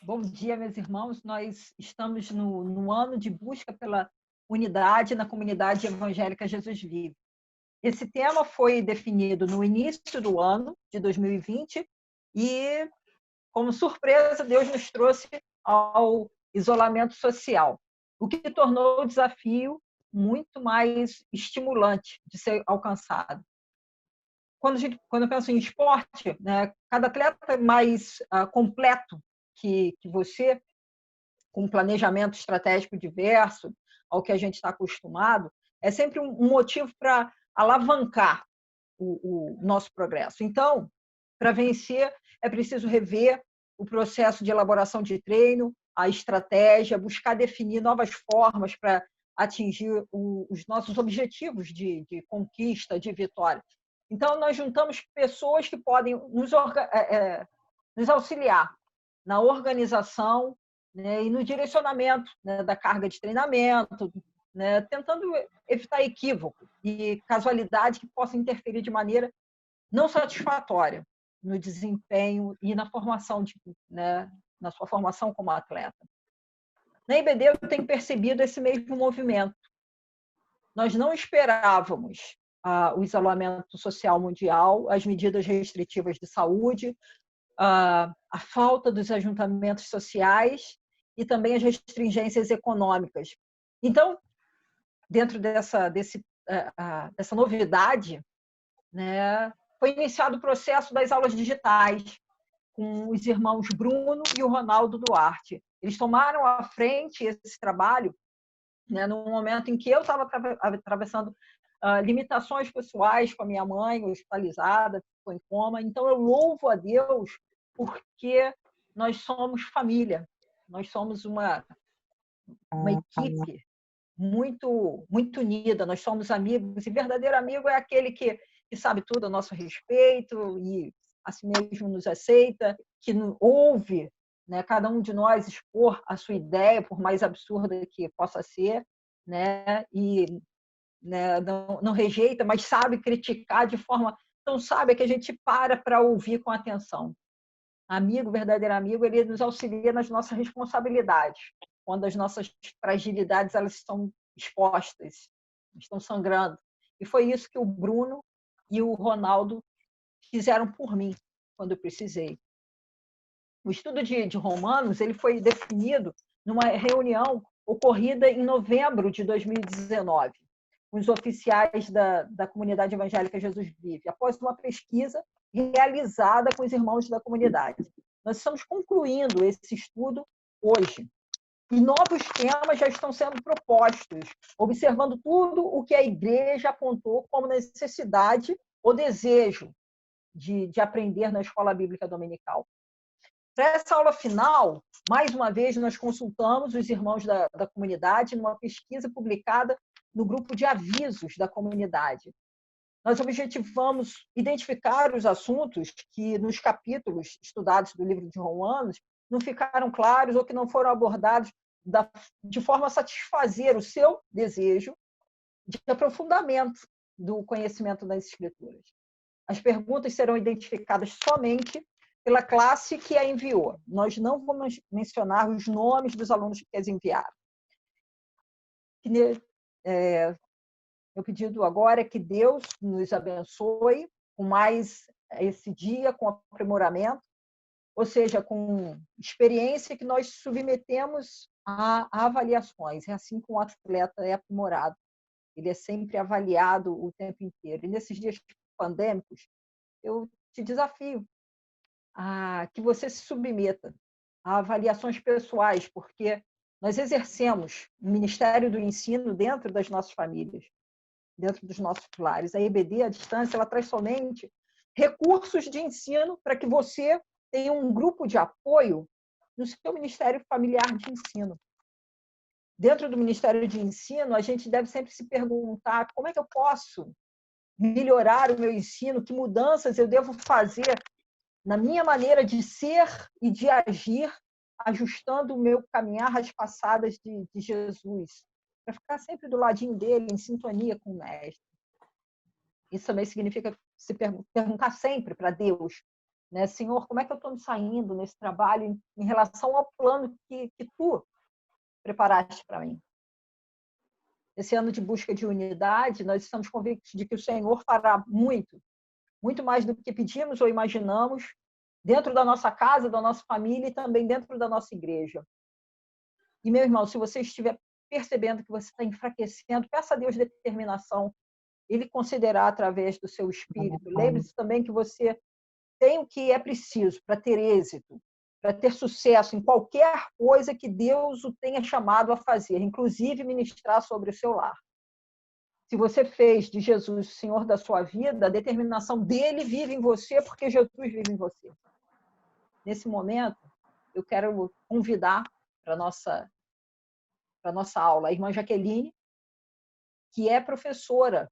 Bom dia, meus irmãos. Nós estamos no ano de busca pela unidade na comunidade evangélica Jesus Vive. Esse tema foi definido no início do ano de 2020 e, como surpresa, Deus nos trouxe ao isolamento social, o que tornou o desafio muito mais estimulante de ser alcançado. Quando eu penso em esporte, né, cada atleta é mais completo que você, com um planejamento estratégico diverso ao que a gente está acostumado, é sempre um motivo para alavancar o nosso progresso. Então, para vencer, é preciso rever o processo de elaboração de treino, a estratégia, buscar definir novas formas para atingir os nossos objetivos de conquista, de vitória. Então, nós juntamos pessoas que podem nos auxiliar na organização, né, e no direcionamento, né, da carga de treinamento, né, tentando evitar equívoco e casualidade que possam interferir de maneira não satisfatória no desempenho e na formação, né, na sua formação como atleta. Na IBD, eu tenho percebido esse mesmo movimento. Nós não esperávamos o isolamento social mundial, as medidas restritivas de saúde, a falta dos ajuntamentos sociais e também as restringências econômicas. Então, dentro dessa novidade, né, foi iniciado o processo das aulas digitais com os irmãos Bruno e o Ronaldo Duarte. Eles tomaram à frente esse trabalho, né, no momento em que eu estava atravessando limitações pessoais com a minha mãe, hospitalizada, ficou em coma. Então, eu louvo a Deus porque nós somos família, nós somos uma equipe muito unida, nós somos amigos, e verdadeiro amigo é aquele que sabe tudo a nosso respeito e assim mesmo nos aceita, que ouve, né, cada um de nós expor a sua ideia, por mais absurda que possa ser, né, e, né, não rejeita, mas sabe criticar de forma tão sábia que a gente para ouvir com atenção. Amigo, verdadeiro amigo, ele nos auxilia nas nossas responsabilidades, quando as nossas fragilidades elas estão expostas, estão sangrando. E foi isso que o Bruno e o Ronaldo fizeram por mim, quando eu precisei. O estudo de Romanos ele foi definido numa reunião ocorrida em novembro de 2019, com os oficiais da comunidade evangélica Jesus Vive, após uma pesquisa realizada com os irmãos da comunidade. Nós estamos concluindo esse estudo hoje. E novos temas já estão sendo propostos, observando tudo o que a igreja apontou como necessidade ou desejo de aprender na escola bíblica dominical. Para essa aula final, mais uma vez, nós consultamos os irmãos da comunidade numa pesquisa publicada no grupo de avisos da comunidade. Nós objetivamos identificar os assuntos que, nos capítulos estudados do livro de Romanos, não ficaram claros ou que não foram abordados de forma a satisfazer o seu desejo de aprofundamento do conhecimento das Escrituras. As perguntas serão identificadas somente pela classe que a enviou. Nós não vamos mencionar os nomes dos alunos que as enviaram. Meu pedido agora é que Deus nos abençoe com mais esse dia, com aprimoramento, ou seja, com experiência que nós submetemos a avaliações. É assim que um atleta é aprimorado. Ele é sempre avaliado o tempo inteiro. E nesses dias pandêmicos, eu te desafio a que você se submeta a avaliações pessoais, porque nós exercemos o Ministério do Ensino dentro das nossas famílias, dentro dos nossos lares. A EBD, à distância, ela traz somente recursos de ensino para que você tenha um grupo de apoio no seu Ministério Familiar de Ensino. Dentro do Ministério de Ensino, a gente deve sempre se perguntar como é que eu posso melhorar o meu ensino, que mudanças eu devo fazer na minha maneira de ser e de agir, ajustando o meu caminhar às passadas de Jesus, para ficar sempre do ladinho dele, em sintonia com o Mestre. Isso também significa se perguntar sempre para Deus, né? Senhor, como é que eu estou me saindo nesse trabalho em relação ao plano que tu preparaste para mim? Esse ano de busca de unidade, nós estamos convictos de que o Senhor fará muito, muito mais do que pedimos ou imaginamos, dentro da nossa casa, da nossa família e também dentro da nossa igreja. E, meu irmão, se você estiver percebendo que você está enfraquecendo, peça a Deus determinação. Ele concederá através do seu espírito. Lembre-se também que você tem o que é preciso para ter êxito, para ter sucesso em qualquer coisa que Deus o tenha chamado a fazer, inclusive ministrar sobre o seu lar. Se você fez de Jesus o Senhor da sua vida, a determinação dele vive em você porque Jesus vive em você. Nesse momento, eu quero convidar para a nossa aula a irmã Jaqueline, que é professora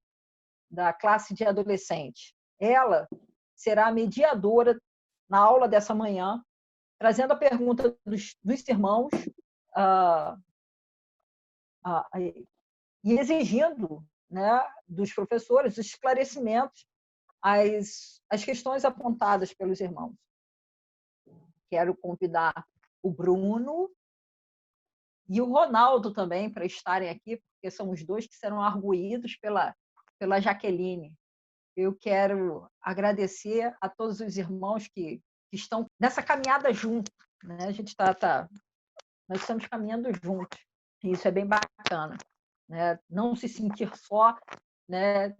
da classe de adolescente. Ela será a mediadora na aula dessa manhã, trazendo a pergunta dos irmãos e exigindo, né, dos professores esclarecimentos às questões apontadas pelos irmãos. Quero convidar o Bruno e o Ronaldo também para estarem aqui, porque são os dois que serão arguídos pela Jaqueline. Eu quero agradecer a todos os irmãos que estão nessa caminhada junto, né? A gente nós estamos caminhando juntos, e isso é bem bacana, né? Não se sentir só, né?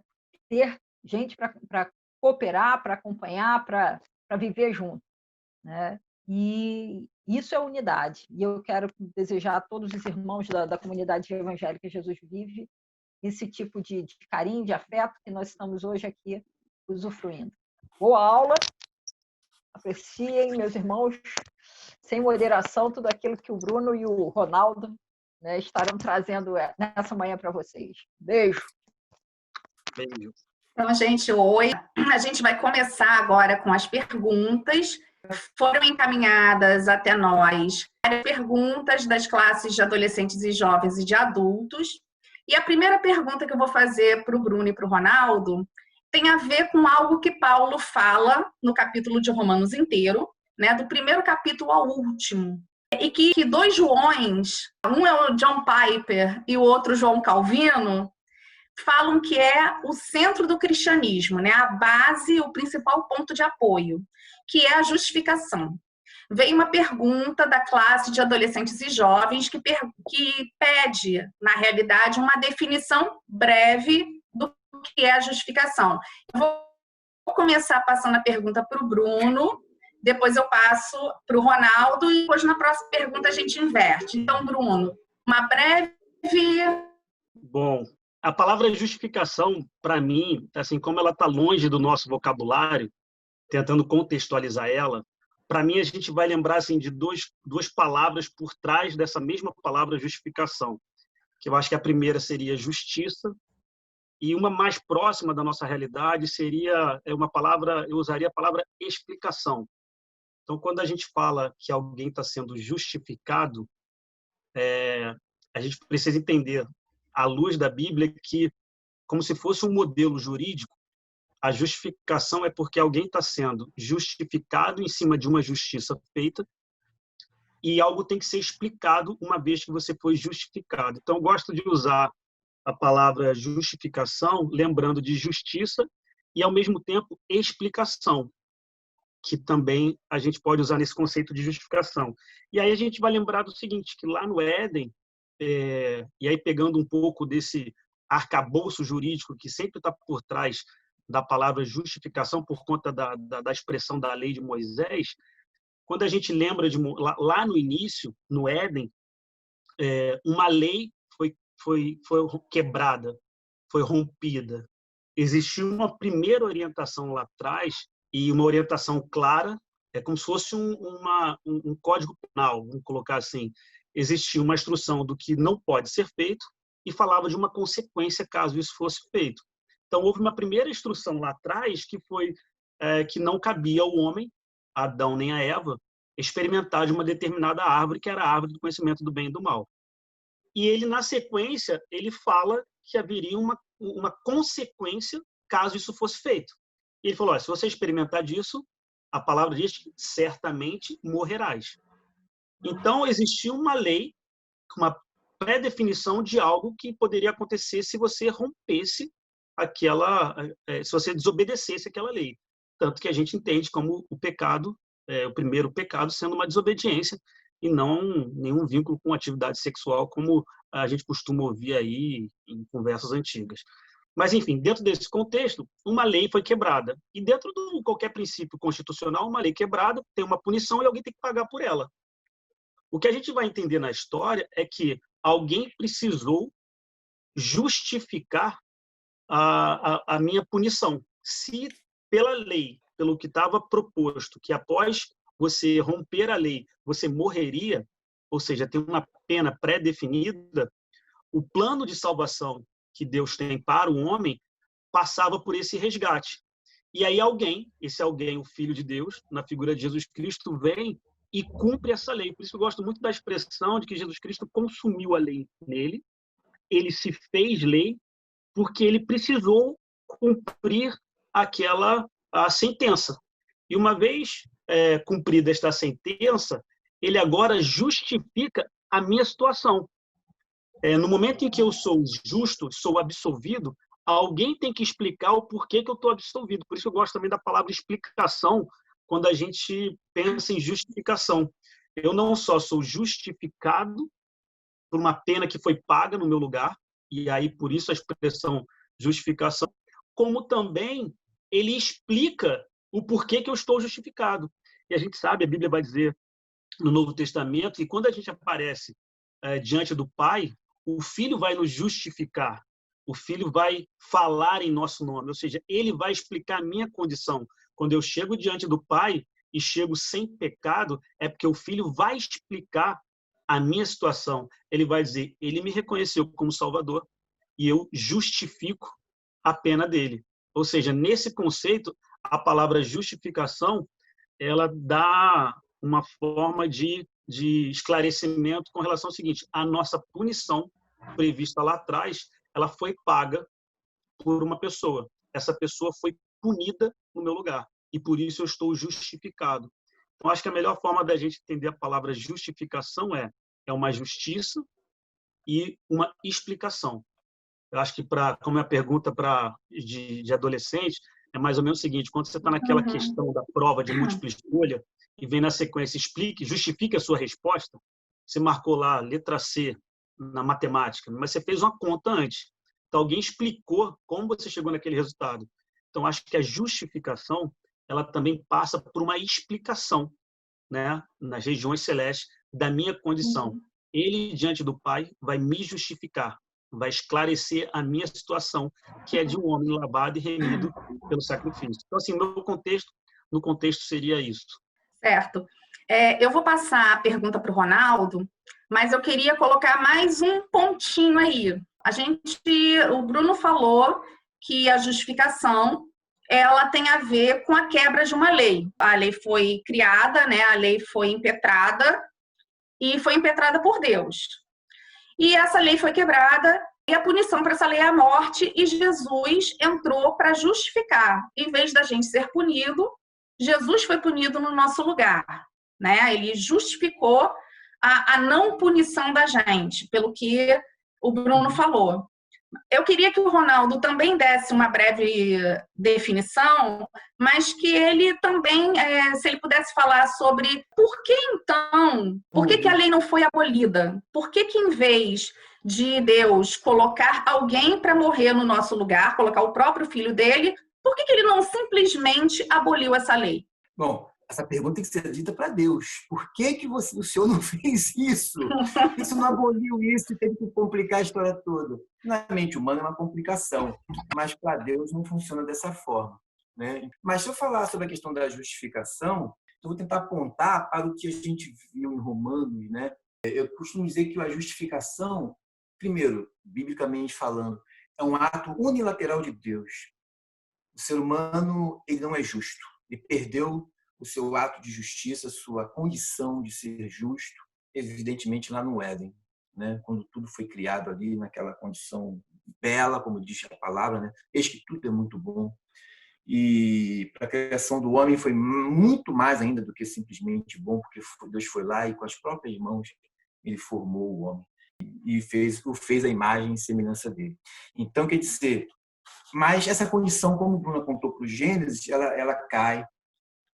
Ter gente para cooperar, para acompanhar, para viver junto, né? E isso é unidade. E eu quero desejar a todos os irmãos da comunidade evangélica Jesus Vive esse tipo de carinho, de afeto que nós estamos hoje aqui usufruindo. Boa aula, apreciem, meus irmãos, sem moderação, tudo aquilo que o Bruno e o Ronaldo, né, estarão trazendo nessa manhã para vocês. Beijo. Beijo. Então, gente, oi. A gente vai começar agora com as perguntas. Foram encaminhadas até nós perguntas das classes de adolescentes e jovens e de adultos. E a primeira pergunta que eu vou fazer para o Bruno e para o Ronaldo tem a ver com algo que Paulo fala no capítulo de Romanos inteiro, né, do primeiro capítulo ao último. E que dois Joões, um é o John Piper e o outro João Calvino, falam que é o centro do cristianismo, né, a base, o principal ponto de apoio, que é a justificação. Veio uma pergunta da classe de adolescentes e jovens que pede, na realidade, uma definição breve do que é a justificação. Eu vou começar passando a pergunta para o Bruno, depois eu passo para o Ronaldo e depois na próxima pergunta a gente inverte. Então, Bruno, uma breve... Bom, a palavra justificação, para mim, assim como ela está longe do nosso vocabulário, tentando contextualizar ela, para mim, a gente vai lembrar assim, de duas palavras por trás dessa mesma palavra justificação, que eu acho que a primeira seria justiça, e uma mais próxima da nossa realidade seria uma palavra, eu usaria a palavra explicação. Então, quando a gente fala que alguém está sendo justificado, a gente precisa entender, à luz da Bíblia, que, como se fosse um modelo jurídico, a justificação é porque alguém está sendo justificado em cima de uma justiça feita e algo tem que ser explicado uma vez que você foi justificado. Então, eu gosto de usar a palavra justificação, lembrando de justiça e, ao mesmo tempo, explicação, que também a gente pode usar nesse conceito de justificação. E aí a gente vai lembrar do seguinte, que lá no Éden, e aí pegando um pouco desse arcabouço jurídico que sempre está por trás da palavra justificação por conta da expressão da lei de Moisés, quando a gente lembra lá no início, no Éden, uma lei foi quebrada, foi rompida. Existiu uma primeira orientação lá atrás e uma orientação clara, é como se fosse um código penal, vamos colocar assim. Existia uma instrução do que não pode ser feito e falava de uma consequência caso isso fosse feito. Então, houve uma primeira instrução lá atrás que foi que não cabia ao homem, a Adão nem a Eva, experimentar de uma determinada árvore, que era a árvore do conhecimento do bem e do mal. E ele, na sequência, ele fala que haveria uma consequência caso isso fosse feito. E ele falou, se você experimentar disso, a palavra diz que certamente morrerás. Então, existia uma lei, uma pré-definição de algo que poderia acontecer se você rompesse se você desobedecesse aquela lei. Tanto que a gente entende como o pecado, o primeiro pecado sendo uma desobediência e não nenhum vínculo com atividade sexual, como a gente costuma ouvir aí em conversas antigas. Mas, enfim, dentro desse contexto, uma lei foi quebrada. E dentro de qualquer princípio constitucional, uma lei quebrada tem uma punição e alguém tem que pagar por ela. O que a gente vai entender na história é que alguém precisou justificar a minha punição. Se pela lei, pelo que estava proposto, que após você romper a lei, você morreria, ou seja, tem uma pena pré-definida, o plano de salvação que Deus tem para o homem passava por esse resgate. E aí esse alguém, o Filho de Deus, na figura de Jesus Cristo, vem e cumpre essa lei. Por isso que eu gosto muito da expressão de que Jesus Cristo consumiu a lei nele, ele se fez lei, porque ele precisou cumprir a sentença. E uma vez cumprida esta sentença, ele agora justifica a minha situação. No momento em que eu sou justo, sou absolvido, alguém tem que explicar o porquê que eu estou absolvido. Por isso eu gosto também da palavra explicação quando a gente pensa em justificação. Eu não só sou justificado por uma pena que foi paga no meu lugar, e aí por isso a expressão justificação, como também ele explica o porquê que eu estou justificado. E a gente sabe, a Bíblia vai dizer no Novo Testamento, que quando a gente aparece diante do Pai, o Filho vai nos justificar, o Filho vai falar em nosso nome, ou seja, ele vai explicar a minha condição. Quando eu chego diante do Pai e chego sem pecado, é porque o Filho vai explicar a minha situação. Ele vai dizer, ele me reconheceu como Salvador e eu justifico a pena dele. Ou seja, nesse conceito, a palavra justificação, ela dá uma forma de esclarecimento com relação ao seguinte: a nossa punição prevista lá atrás, ela foi paga por uma pessoa. Essa pessoa foi punida no meu lugar e por isso eu estou justificado. Então, acho que a melhor forma da gente entender a palavra justificação é uma justiça e uma explicação. Eu acho que, como é a pergunta de adolescente, é mais ou menos o seguinte: quando você está naquela questão da prova de múltipla escolha e vem na sequência, justifique a sua resposta, você marcou lá letra C na matemática, mas você fez uma conta antes. Então, alguém explicou como você chegou naquele resultado. Então, acho que a justificação, ela também passa por uma explicação, né, nas regiões celestes da minha condição. Ele, diante do Pai, vai me justificar, vai esclarecer a minha situação, que é de um homem lavado e remido pelo sacrifício. Então, assim, no contexto seria isso. Certo. Eu vou passar a pergunta para o Ronaldo, mas eu queria colocar mais um pontinho aí. O Bruno falou que a justificação ela tem a ver com a quebra de uma lei. A lei foi criada, né? A lei foi impetrada e foi impetrada por Deus. E essa lei foi quebrada e a punição para essa lei é a morte, e Jesus entrou para justificar. Em vez da gente ser punido, Jesus foi punido no nosso lugar, né? Ele justificou a não punição da gente, pelo que o Bruno falou. Eu queria que o Ronaldo também desse uma breve definição, mas que ele também, se ele pudesse falar sobre por que a lei não foi abolida? Por que em vez de Deus colocar alguém para morrer no nosso lugar, colocar o próprio filho dele, por que ele não simplesmente aboliu essa lei? Bom, essa pergunta tem que ser dita para Deus. Por que o senhor não fez isso? Por que o senhor não aboliu isso e teve que complicar a história toda? Na mente humana é uma complicação, mas para Deus não funciona dessa forma, né? Mas se eu falar sobre a questão da justificação, eu vou tentar apontar para o que a gente viu em Romanos, né? Eu costumo dizer que a justificação, primeiro, biblicamente falando, é um ato unilateral de Deus. O ser humano, ele não é justo. Ele perdeu o seu ato de justiça, sua condição de ser justo, evidentemente lá no Éden, né? Quando tudo foi criado ali naquela condição bela, como diz a palavra, né? Eis que tudo é muito bom. E para a criação do homem foi muito mais ainda do que simplesmente bom, porque Deus foi lá e com as próprias mãos ele formou o homem e o fez a imagem e semelhança dele. Então, quer dizer, mas essa condição, como o Bruno apontou para o Gênesis, ela cai.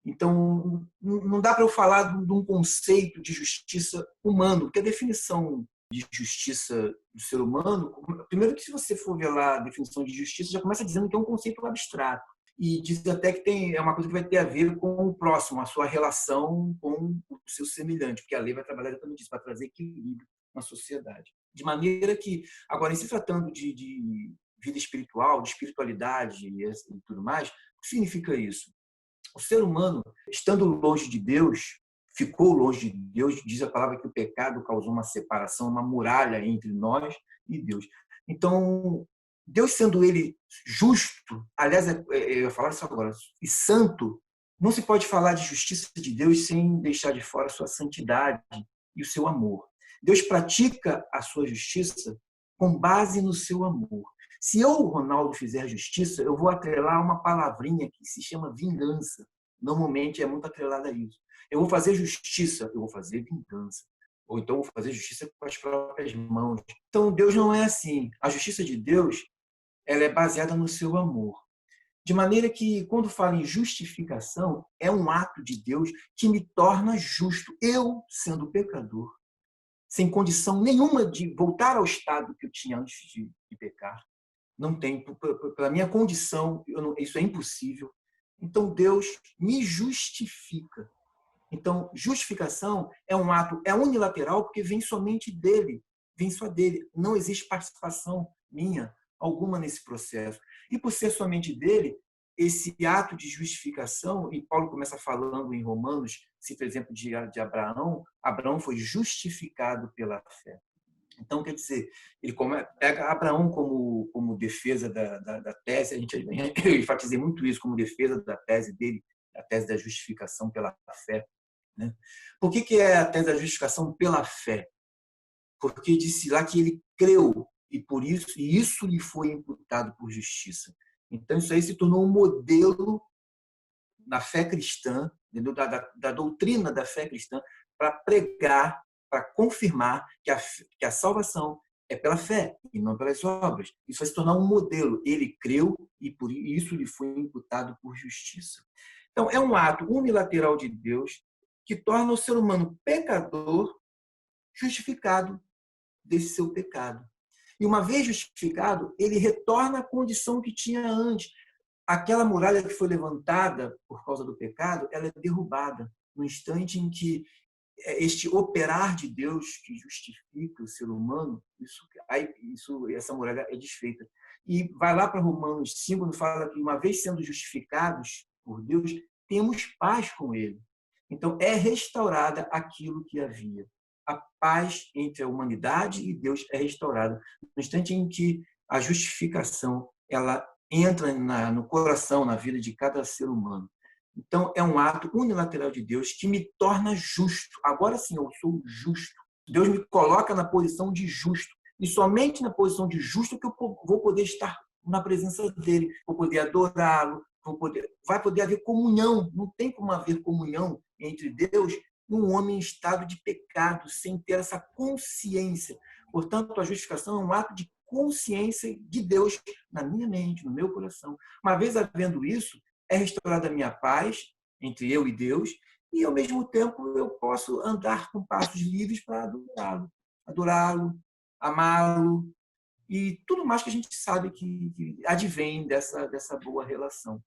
Então, não dá para eu falar de um conceito de justiça humano, porque a definição de justiça do ser humano, primeiro que se você for ver lá a definição de justiça, já começa dizendo que é um conceito abstrato. E diz até que é uma coisa que vai ter a ver com o próximo, a sua relação com o seu semelhante, porque a lei vai trabalhar exatamente isso, para trazer equilíbrio na sociedade. De maneira que, agora, em se tratando de vida espiritual, de espiritualidade e tudo mais, o que significa isso? O ser humano, estando longe de Deus, ficou longe de Deus, diz a palavra que o pecado causou uma separação, uma muralha entre nós e Deus. Então, Deus sendo ele justo, aliás, eu ia falar isso agora, e santo, não se pode falar de justiça de Deus sem deixar de fora a sua santidade e o seu amor. Deus pratica a sua justiça com base no seu amor. Se eu, Ronaldo, fizer justiça, eu vou atrelar uma palavrinha que se chama vingança. Normalmente é muito atrelada a isso. Eu vou fazer justiça, eu vou fazer vingança. Ou então eu vou fazer justiça com as próprias mãos. Então Deus não é assim. A justiça de Deus, ela é baseada no seu amor. De maneira que, quando fala em justificação, é um ato de Deus que me torna justo, eu sendo pecador, sem condição nenhuma de voltar ao estado que eu tinha antes de pecar. Não tem, pela minha condição, isso é impossível. Então, Deus me justifica. Então, justificação é um ato, é unilateral, porque vem somente dele, vem só dele. Não existe participação minha alguma nesse processo. E por ser somente dele, esse ato de justificação, e Paulo começa falando em Romanos, cita o exemplo de Abraão, Abraão foi justificado pela fé. Então, quer dizer, ele pega Abraão como defesa da tese, eu enfatizei muito isso, como defesa da tese dele, a tese da justificação pela fé. Né? Por que é a tese da justificação pela fé? Porque disse lá que ele creu, e isso lhe foi imputado por justiça. Então, isso aí se tornou um modelo da fé cristã, da doutrina da fé cristã, para pregar, para confirmar que a salvação é pela fé e não pelas obras. Isso vai se tornar um modelo. Ele creu e por isso lhe foi imputado por justiça. Então, é um ato unilateral de Deus que torna o ser humano pecador justificado desse seu pecado. E uma vez justificado, ele retorna à condição que tinha antes. Aquela muralha que foi levantada por causa do pecado, ela é derrubada no instante em que este operar de Deus que justifica o ser humano, essa muralha é desfeita. E vai lá para Romanos 5, onde fala que uma vez sendo justificados por Deus, temos paz com ele. Então, é restaurada aquilo que havia. A paz entre a humanidade e Deus é restaurada. No instante em que a justificação ela entra no coração, na vida de cada ser humano. Então, é um ato unilateral de Deus que me torna justo. Agora sim, eu sou justo. Deus me coloca na posição de justo. E somente na posição de justo que eu vou poder estar na presença dele, vou poder adorá-lo, vai poder haver comunhão. Não tem como haver comunhão entre Deus e um homem em estado de pecado, sem ter essa consciência. Portanto, a justificação é um ato de consciência de Deus na minha mente, no meu coração. Uma vez havendo isso, é restaurada a minha paz entre eu e Deus, e ao mesmo tempo eu posso andar com passos livres para adorá-lo, amá-lo, e tudo mais que a gente sabe que advém dessa boa relação.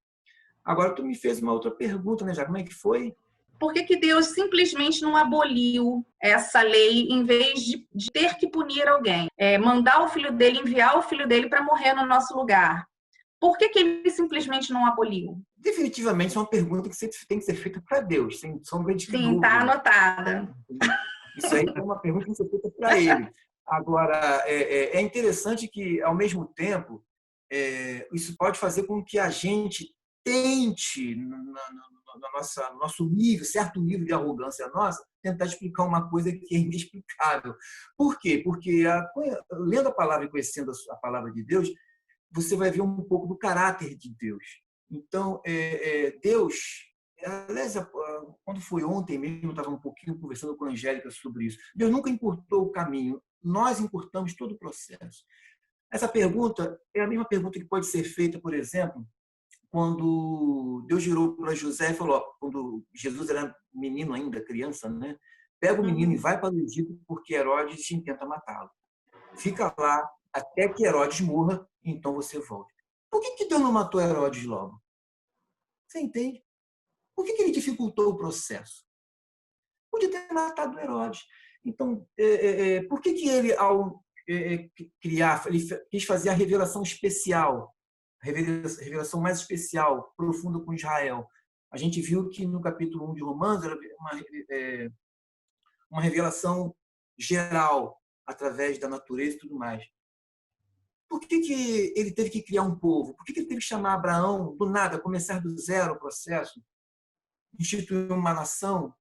Agora, tu me fez uma outra pergunta, né, já? Como é que foi? Por que Deus simplesmente não aboliu essa lei em vez de ter que punir alguém? Mandar o filho dele, enviar o filho dele para morrer no nosso lugar. Por que ele simplesmente não aboliu? Definitivamente é uma pergunta que tem que ser feita para Deus, sem sombra de dúvida. Sim, está anotada. Isso aí é uma pergunta que tem que ser feita para ele. Agora, é interessante que, ao mesmo tempo, isso pode fazer com que a gente tente, no nosso nível, certo nível de arrogância nossa, tentar explicar uma coisa que é inexplicável. Por quê? Porque, lendo a palavra e conhecendo a palavra de Deus, você vai ver um pouco do caráter de Deus. Então, Deus... Aliás, quando foi ontem mesmo, eu estava um pouquinho conversando com a Angélica sobre isso. Deus nunca encurtou o caminho, nós encurtamos todo o processo. Essa pergunta é a mesma pergunta que pode ser feita, por exemplo, quando Deus girou para José e falou, quando Jesus era menino ainda, criança, né? Pega o menino e vai para o Egito porque Herodes intenta matá-lo. Fica lá até que Herodes morra, e então você volta. Por que Deus não matou Herodes logo? Você entende? Por que ele dificultou o processo? Podia ter matado Herodes. Então, por que ele, ao criar, ele quis fazer a revelação especial, a revelação mais especial, profunda com Israel? A gente viu que no capítulo 1 de Romanos era uma revelação geral, através da natureza e tudo mais. Por que ele teve que criar um povo? Por que ele teve que chamar Abraão, do nada, começar do zero o processo? Instituiu uma nação?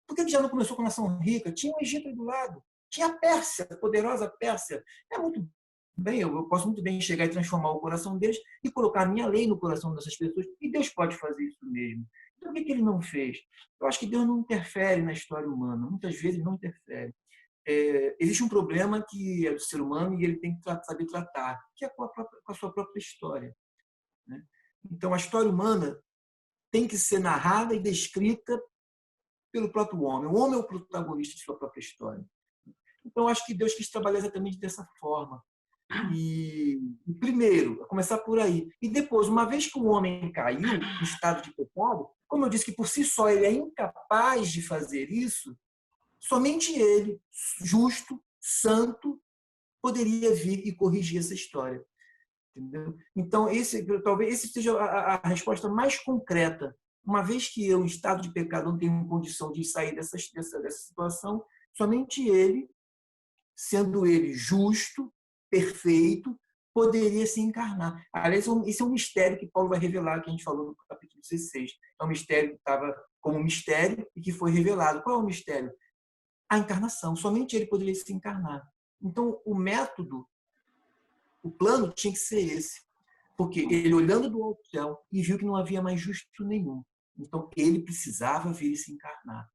Por que ele já não começou com uma nação rica? Tinha o Egito do lado, tinha a Pérsia, a poderosa Pérsia. Muito bem, eu posso muito bem chegar e transformar o coração deles e colocar a minha lei no coração dessas pessoas, e Deus pode fazer isso mesmo. Então, por que ele não fez? Eu acho que Deus não interfere na história humana, muitas vezes não interfere. Existe um problema que é do ser humano e ele tem que saber tratar, que é com a sua própria história, né? Então, a história humana tem que ser narrada e descrita pelo próprio homem. O homem é o protagonista de sua própria história. Então, acho que Deus quis trabalhar exatamente dessa forma. E primeiro, começar por aí. E depois, uma vez que o homem caiu no estado de pecado, como eu disse que por si só ele é incapaz de fazer isso, somente ele, justo, santo, poderia vir e corrigir essa história. Entendeu? Então, talvez esse seja a resposta mais concreta. Uma vez que eu, em estado de pecado, não tenho condição de sair dessa situação, somente ele, sendo ele justo, perfeito, poderia se encarnar. Aliás, esse é um mistério que Paulo vai revelar, que a gente falou no capítulo 16. É um mistério que estava como mistério e que foi revelado. Qual é o mistério? A encarnação. Somente ele poderia se encarnar. Então, o método, o plano tinha que ser esse. Porque ele, olhando do alto céu, e viu que não havia mais justo nenhum. Então, ele precisava vir e se encarnar.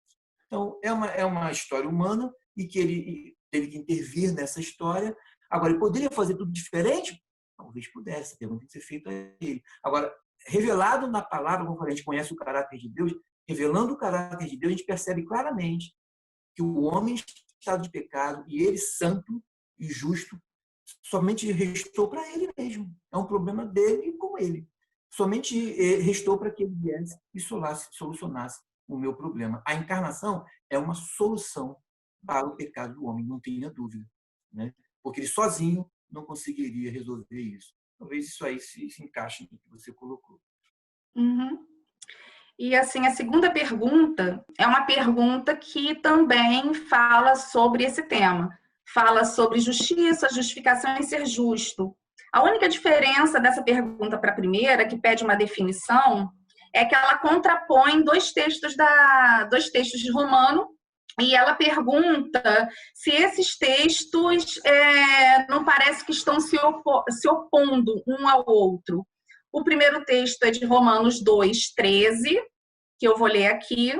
Então, é uma história humana e que ele teve que intervir nessa história. Agora, ele poderia fazer tudo diferente? Talvez pudesse. A pergunta tem que ser feita a ele. Agora, revelado na palavra, como a gente conhece o caráter de Deus, revelando o caráter de Deus, a gente percebe claramente que o homem está em estado de pecado e ele, santo e justo, somente restou para ele mesmo. É um problema dele e com ele. Somente restou para que ele viesse e solucionasse o meu problema. A encarnação é uma solução para o pecado do homem, não tenha dúvida, né? Porque ele sozinho não conseguiria resolver isso. Talvez isso aí se encaixe no que você colocou. Uhum. E assim, a segunda pergunta é uma pergunta que também fala sobre esse tema. Fala sobre justiça, justificação e ser justo. A única diferença dessa pergunta para a primeira, que pede uma definição, é que ela contrapõe dois textos de Romano, e ela pergunta se esses textos não parece que estão se opondo um ao outro. O primeiro texto é de Romanos 2:13, que eu vou ler aqui.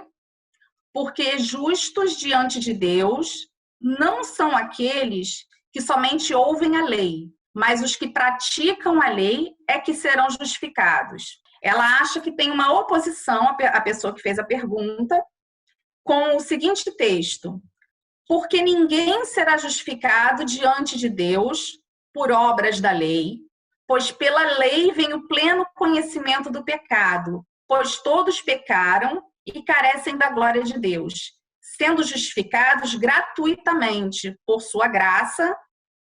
Porque justos diante de Deus não são aqueles que somente ouvem a lei, mas os que praticam a lei é que serão justificados. Ela acha que tem uma oposição, a pessoa que fez a pergunta, com o seguinte texto: porque ninguém será justificado diante de Deus por obras da lei, pois pela lei vem o pleno conhecimento do pecado, pois todos pecaram e carecem da glória de Deus, sendo justificados gratuitamente por sua graça,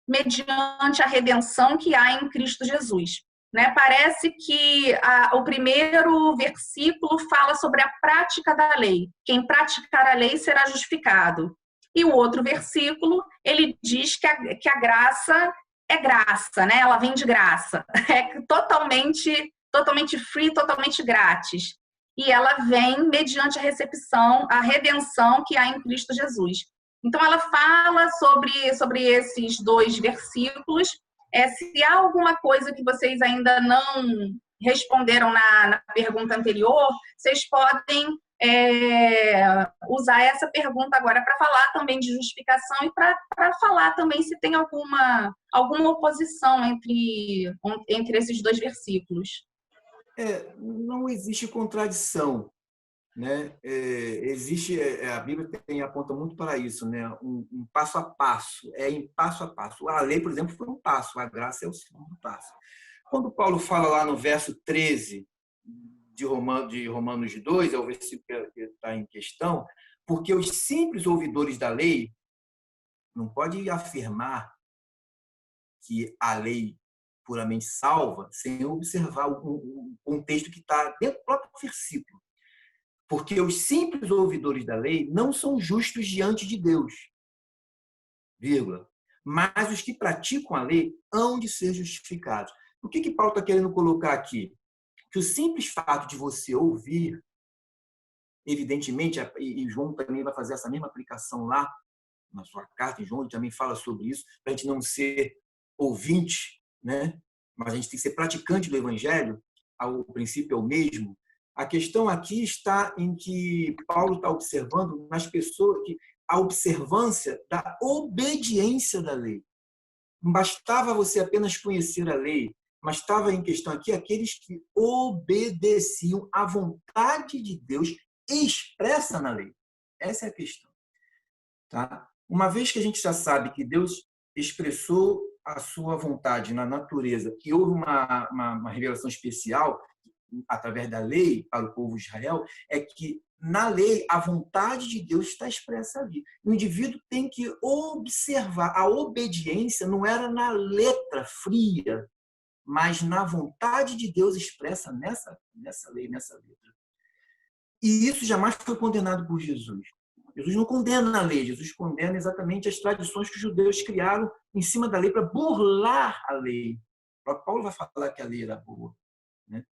mediante a redenção que há em Cristo Jesus. Né? Parece que o primeiro versículo fala sobre a prática da lei. Quem praticar a lei será justificado. E o outro versículo, ele diz que a graça é graça, né? Ela vem de graça. É totalmente free, totalmente grátis. E ela vem mediante a redenção que há em Cristo Jesus. Então, ela fala sobre esses dois versículos. Se há alguma coisa que vocês ainda responderam na pergunta anterior, vocês podem usar essa pergunta agora para falar também de justificação e para falar também se tem alguma oposição entre esses dois versículos. Não existe contradição, né? A Bíblia aponta muito para isso, né? Um passo a passo, em passo a passo. A lei, por exemplo, foi um passo, a graça é o segundo passo. Quando Paulo fala lá no verso 13 de Romanos 2, é o versículo que está em questão, porque os simples ouvidores da lei não podem afirmar que a lei puramente salva sem observar o contexto que está dentro do próprio versículo. Porque os simples ouvidores da lei não são justos diante de Deus, vírgula. Mas os que praticam a lei hão de ser justificados. O que Paulo está querendo colocar aqui? Que o simples fato de você ouvir, evidentemente, e João também vai fazer essa mesma aplicação lá na sua carta, e João também fala sobre isso, para a gente não ser ouvinte, né? Mas a gente tem que ser praticante do evangelho, o princípio é o mesmo. A questão aqui está em que Paulo está observando nas pessoas que a observância da obediência da lei. Não bastava você apenas conhecer a lei, mas estava em questão aqui aqueles que obedeciam à vontade de Deus expressa na lei. Essa é a questão. Tá? Uma vez que a gente já sabe que Deus expressou a sua vontade na natureza, que houve uma revelação especial através da lei para o povo de Israel, é que na lei a vontade de Deus está expressa ali. O indivíduo tem que observar. A obediência não era na letra fria, mas na vontade de Deus expressa nessa lei, nessa letra. E isso jamais foi condenado por Jesus. Jesus não condena a lei, Jesus condena exatamente as tradições que os judeus criaram em cima da lei para burlar a lei. O próprio Paulo vai falar que a lei era boa, né?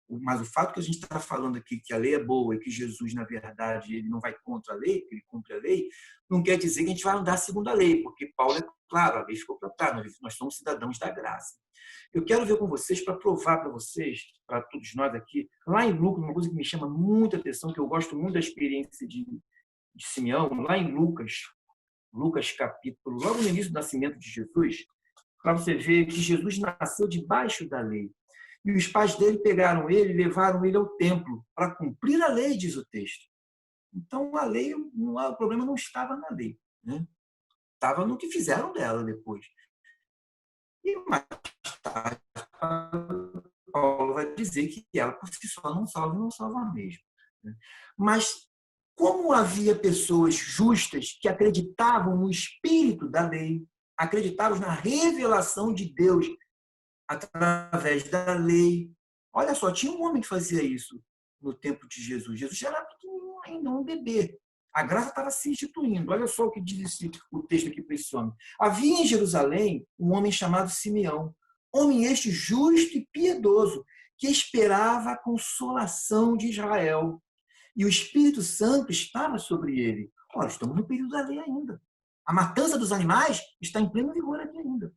Mas o fato que a gente está falando aqui que a lei é boa e que Jesus, na verdade, ele não vai contra a lei, que ele cumpre a lei, não quer dizer que a gente vai andar segundo a lei, porque Paulo é claro, a lei ficou para trás, nós somos cidadãos da graça. Eu quero ver com vocês, para provar para vocês, para todos nós aqui, lá em Lucas, uma coisa que me chama muita atenção, que eu gosto muito da experiência de Simeão, lá em Lucas capítulo, logo no início do nascimento de Jesus, para você ver que Jesus nasceu debaixo da lei. E os pais dele pegaram ele e levaram ele ao templo para cumprir a lei, diz o texto. Então, a lei, o problema não estava na lei, né? Estava no que fizeram dela depois. E mais tarde, Paulo vai dizer que ela, por si só, não salva mesmo. Mas, como havia pessoas justas que acreditavam no espírito da lei, acreditavam na revelação de Deus através da lei. Olha só, tinha um homem que fazia isso no tempo de Jesus. Jesus já era pequenininho ainda, um bebê. A graça estava se instituindo. Olha só o que diz o texto aqui para esse homem. Havia em Jerusalém um homem chamado Simeão, homem este justo e piedoso, que esperava a consolação de Israel. E o Espírito Santo estava sobre ele. Olha, estamos no período da lei ainda. A matança dos animais está em pleno vigor aqui ainda.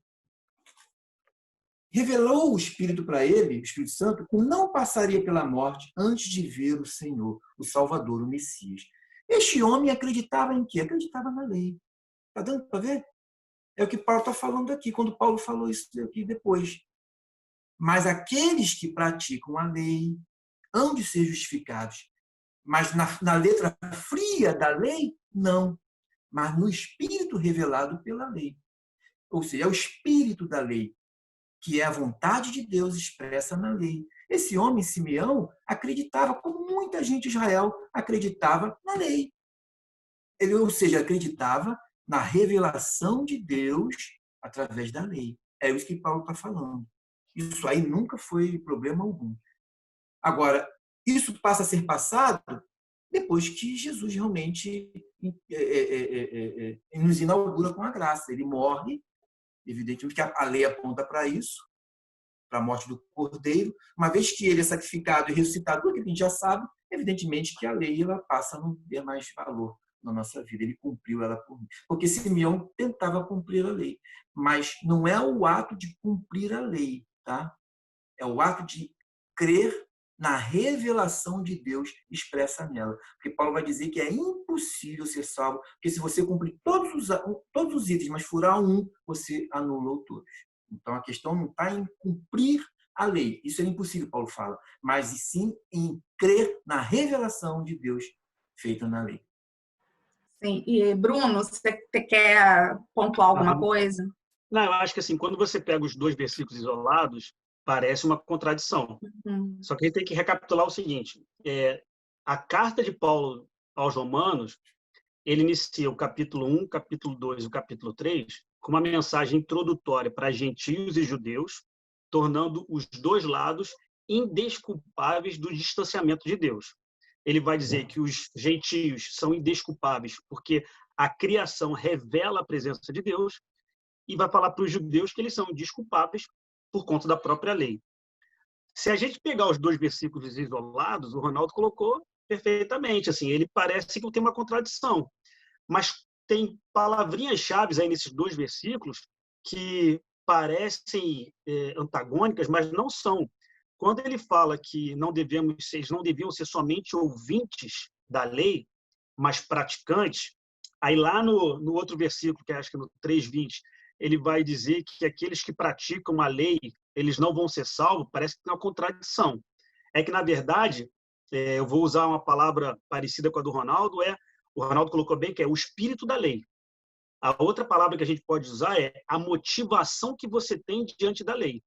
Revelou o Espírito para ele, o Espírito Santo, que não passaria pela morte antes de ver o Senhor, o Salvador, o Messias. Este homem acreditava em quê? Acreditava na lei. Está dando para ver? É o que Paulo está falando aqui, quando Paulo falou isso aqui depois. Mas aqueles que praticam a lei hão de ser justificados. Mas na letra fria da lei, não. Mas no Espírito revelado pela lei. Ou seja, é o Espírito da lei, que é a vontade de Deus expressa na lei. Esse homem, Simeão, acreditava, como muita gente de Israel acreditava na lei. Ele, ou seja, acreditava na revelação de Deus através da lei. É isso que Paulo está falando. Isso aí nunca foi problema algum. Agora, isso passa a ser passado depois que Jesus realmente nos inaugura com a graça. Ele morre, evidentemente que a lei aponta para isso, para a morte do Cordeiro. Uma vez que ele é sacrificado e ressuscitado, tudo que a gente já sabe, evidentemente que a lei ela passa a não ter mais valor na nossa vida. Ele cumpriu ela por mim. Porque Simeão tentava cumprir a lei. Mas não é o ato de cumprir a lei, tá? É o ato de crer na revelação de Deus expressa nela. Porque Paulo vai dizer que é impossível ser salvo, porque se você cumprir todos os itens, mas furar um, você anulou todos. Então, a questão não está em cumprir a lei. Isso é impossível, Paulo fala. Mas, e sim, em crer na revelação de Deus feita na lei. Sim. E, Bruno, você quer pontuar alguma coisa? Não, eu acho que assim, quando você pega os dois versículos isolados, parece uma contradição. Só que a gente tem que recapitular o seguinte: a carta de Paulo aos Romanos, ele inicia o capítulo 1, o capítulo 2 e o capítulo 3 com uma mensagem introdutória para gentios e judeus, tornando os dois lados indesculpáveis do distanciamento de Deus. Ele vai dizer que os gentios são indesculpáveis porque a criação revela a presença de Deus, e vai falar para os judeus que eles são indesculpáveis por conta da própria lei. Se a gente pegar os dois versículos isolados, o Ronaldo colocou perfeitamente. Assim, ele parece que tem uma contradição, mas tem palavrinhas-chave aí nesses dois versículos que parecem antagônicas, mas não são. Quando ele fala que eles não deviam ser somente ouvintes da lei, mas praticantes, aí lá no outro versículo, que acho que no 3:20, ele vai dizer que aqueles que praticam a lei, eles não vão ser salvos. Parece que tem uma contradição. É que, na verdade, eu vou usar uma palavra parecida com a do Ronaldo, o Ronaldo colocou bem, que é o espírito da lei. A outra palavra que a gente pode usar é a motivação que você tem diante da lei.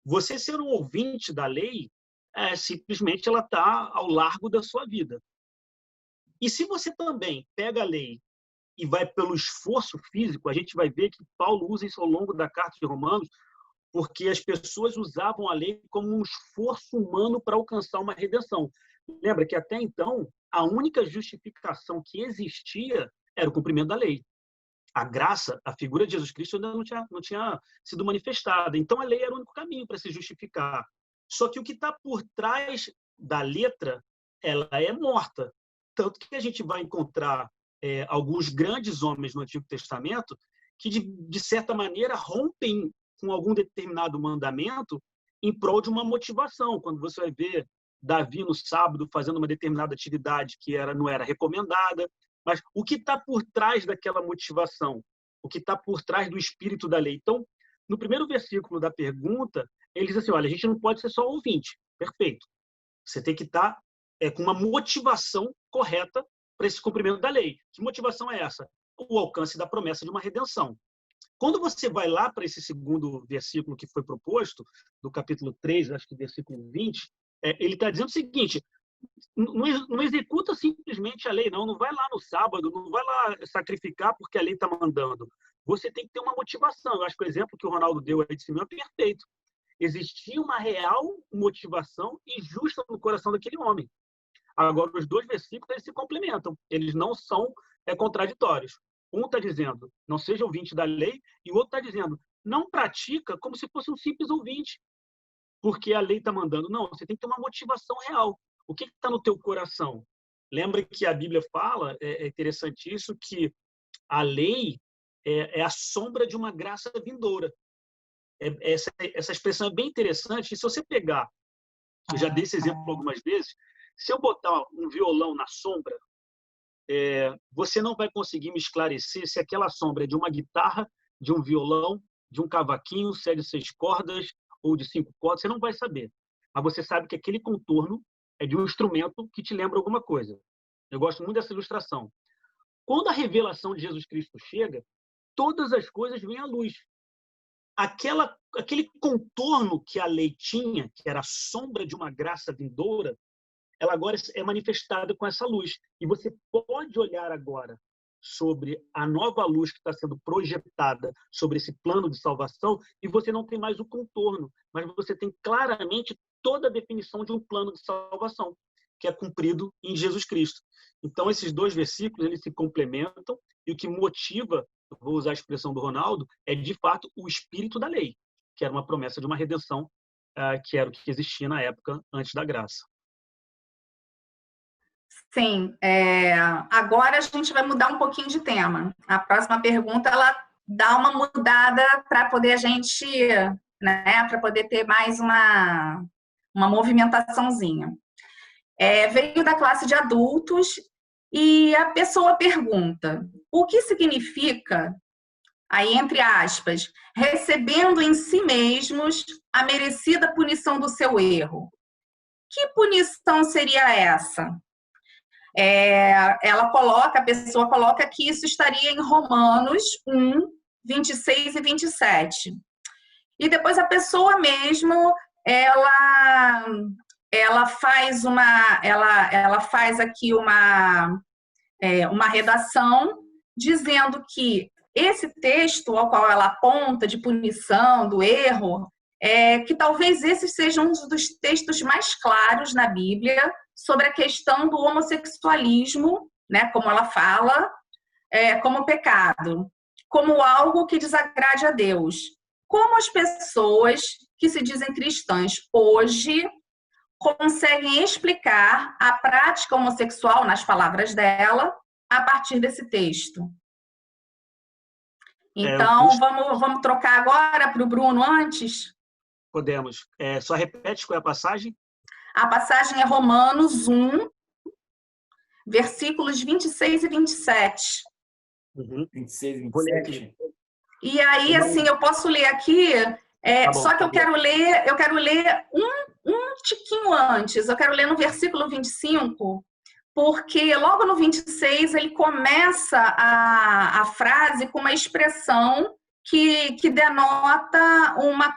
Você ser um ouvinte da lei, simplesmente ela está ao largo da sua vida. E se você também pega a lei e vai pelo esforço físico, a gente vai ver que Paulo usa isso ao longo da carta de Romanos, porque as pessoas usavam a lei como um esforço humano para alcançar uma redenção. Lembra que até então, a única justificação que existia era o cumprimento da lei. A graça, a figura de Jesus Cristo ainda não tinha sido manifestada. Então, a lei era o único caminho para se justificar. Só que o que está por trás da letra, ela é morta. Tanto que a gente vai encontrar alguns grandes homens no Antigo Testamento que, de certa maneira, rompem com algum determinado mandamento em prol de uma motivação. Quando você vai ver Davi no sábado fazendo uma determinada atividade que não era recomendada, mas o que está por trás daquela motivação? O que está por trás do espírito da lei? Então, no primeiro versículo da pergunta, ele diz assim, olha, a gente não pode ser só ouvinte. Perfeito. Você tem que estar com uma motivação correta para esse cumprimento da lei. Que motivação é essa? O alcance da promessa de uma redenção. Quando você vai lá para esse segundo versículo que foi proposto, do capítulo 3, acho que versículo 20, ele está dizendo o seguinte: não executa simplesmente a lei, não vai lá no sábado, não vai lá sacrificar porque a lei está mandando. Você tem que ter uma motivação. Eu acho que o exemplo que o Ronaldo deu aí de cima é perfeito. Existia uma real motivação e justa no coração daquele homem. Agora, os dois versículos eles se complementam, eles não são contraditórios. Um está dizendo, não seja ouvinte da lei, e o outro está dizendo, não pratica como se fosse um simples ouvinte, porque a lei está mandando. Não, você tem que ter uma motivação real. O que está no teu coração? Lembra que a Bíblia fala, é interessante isso, que a lei é a sombra de uma graça vindoura. Essa expressão é bem interessante, e se você pegar, eu já dei esse exemplo algumas vezes, se eu botar um violão na sombra, você não vai conseguir me esclarecer se aquela sombra é de uma guitarra, de um violão, de um cavaquinho, se é de 6 cordas ou de 5 cordas, você não vai saber. Mas você sabe que aquele contorno é de um instrumento que te lembra alguma coisa. Eu gosto muito dessa ilustração. Quando a revelação de Jesus Cristo chega, todas as coisas vêm à luz. Aquele contorno que a lei tinha, que era a sombra de uma graça vindoura, ela agora é manifestada com essa luz. E você pode olhar agora sobre a nova luz que está sendo projetada sobre esse plano de salvação, e você não tem mais o contorno, mas você tem claramente toda a definição de um plano de salvação, que é cumprido em Jesus Cristo. Então, esses dois versículos eles se complementam, e o que motiva, vou usar a expressão do Ronaldo, é, de fato, o espírito da lei, que era uma promessa de uma redenção, que era o que existia na época antes da graça. Sim, agora a gente vai mudar um pouquinho de tema. A próxima pergunta, ela dá uma mudada para poder a gente, né, para poder ter mais uma uma movimentaçãozinha. Veio da classe de adultos e a pessoa pergunta: o que significa, aí entre aspas, recebendo em si mesmos a merecida punição do seu erro? Que punição seria essa? A pessoa coloca que isso estaria em Romanos 1, 26 e 27. E depois a pessoa mesmo, ela faz aqui uma redação dizendo que esse texto ao qual ela aponta de punição do erro, que talvez esse seja um dos textos mais claros na Bíblia sobre a questão do homossexualismo, né, como ela fala, como pecado, como algo que desagrade a Deus. Como as pessoas que se dizem cristãs hoje conseguem explicar a prática homossexual, nas palavras dela, a partir desse texto? Então, vamos trocar agora para o Bruno antes? Podemos. Só repete qual é a passagem? A passagem é Romanos 1, versículos 26 e 27. 26 e 27. E aí, assim, eu posso ler aqui, só que eu quero ler um tiquinho antes. Eu quero ler no versículo 25, porque logo no 26 ele começa a frase com uma expressão que denota uma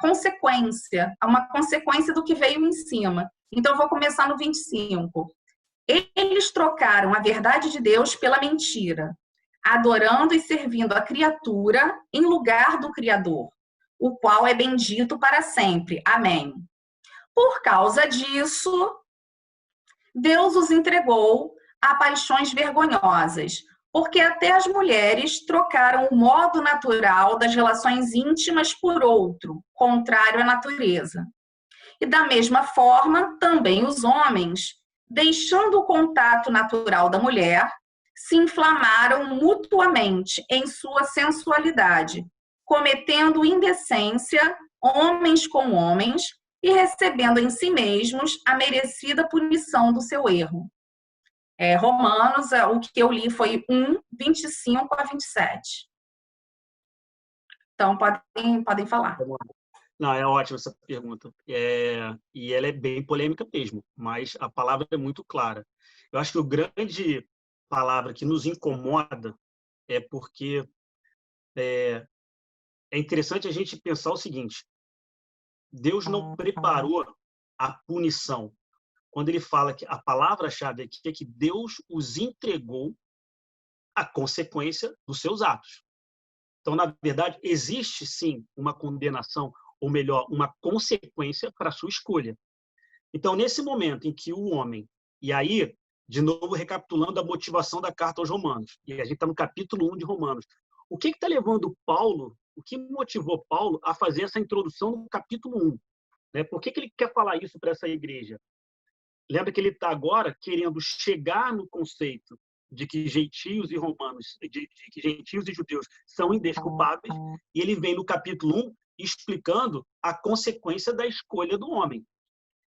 consequência do que veio em cima. Então, eu vou começar no 25. Eles trocaram a verdade de Deus pela mentira, adorando e servindo a criatura em lugar do Criador, o qual é bendito para sempre. Amém. Por causa disso, Deus os entregou a paixões vergonhosas, porque até as mulheres trocaram o modo natural das relações íntimas por outro, contrário à natureza. E da mesma forma, também os homens, deixando o contato natural da mulher, se inflamaram mutuamente em sua sensualidade, cometendo indecência, homens com homens, e recebendo em si mesmos a merecida punição do seu erro. Romanos, o que eu li foi 1, 25 a 27. Então, podem falar. Não, é ótima essa pergunta. E ela é bem polêmica mesmo, mas a palavra é muito clara. Eu acho que a grande palavra que nos incomoda é porque é interessante a gente pensar o seguinte: Deus não preparou a punição. Quando ele fala que a palavra-chave aqui é que Deus os entregou a consequência dos seus atos. Então, na verdade, existe sim uma condenação, ou melhor, uma consequência para a sua escolha. Então, nesse momento em que o homem, e aí, de novo, recapitulando a motivação da carta aos Romanos, e a gente está no capítulo 1 de Romanos, o que está levando Paulo, o que motivou Paulo a fazer essa introdução no capítulo 1? Né? Por que ele quer falar isso para essa igreja? Lembra que ele está agora querendo chegar no conceito de que gentios e romanos, de que gentios e judeus são indesculpáveis, e ele vem no capítulo 1 explicando a consequência da escolha do homem.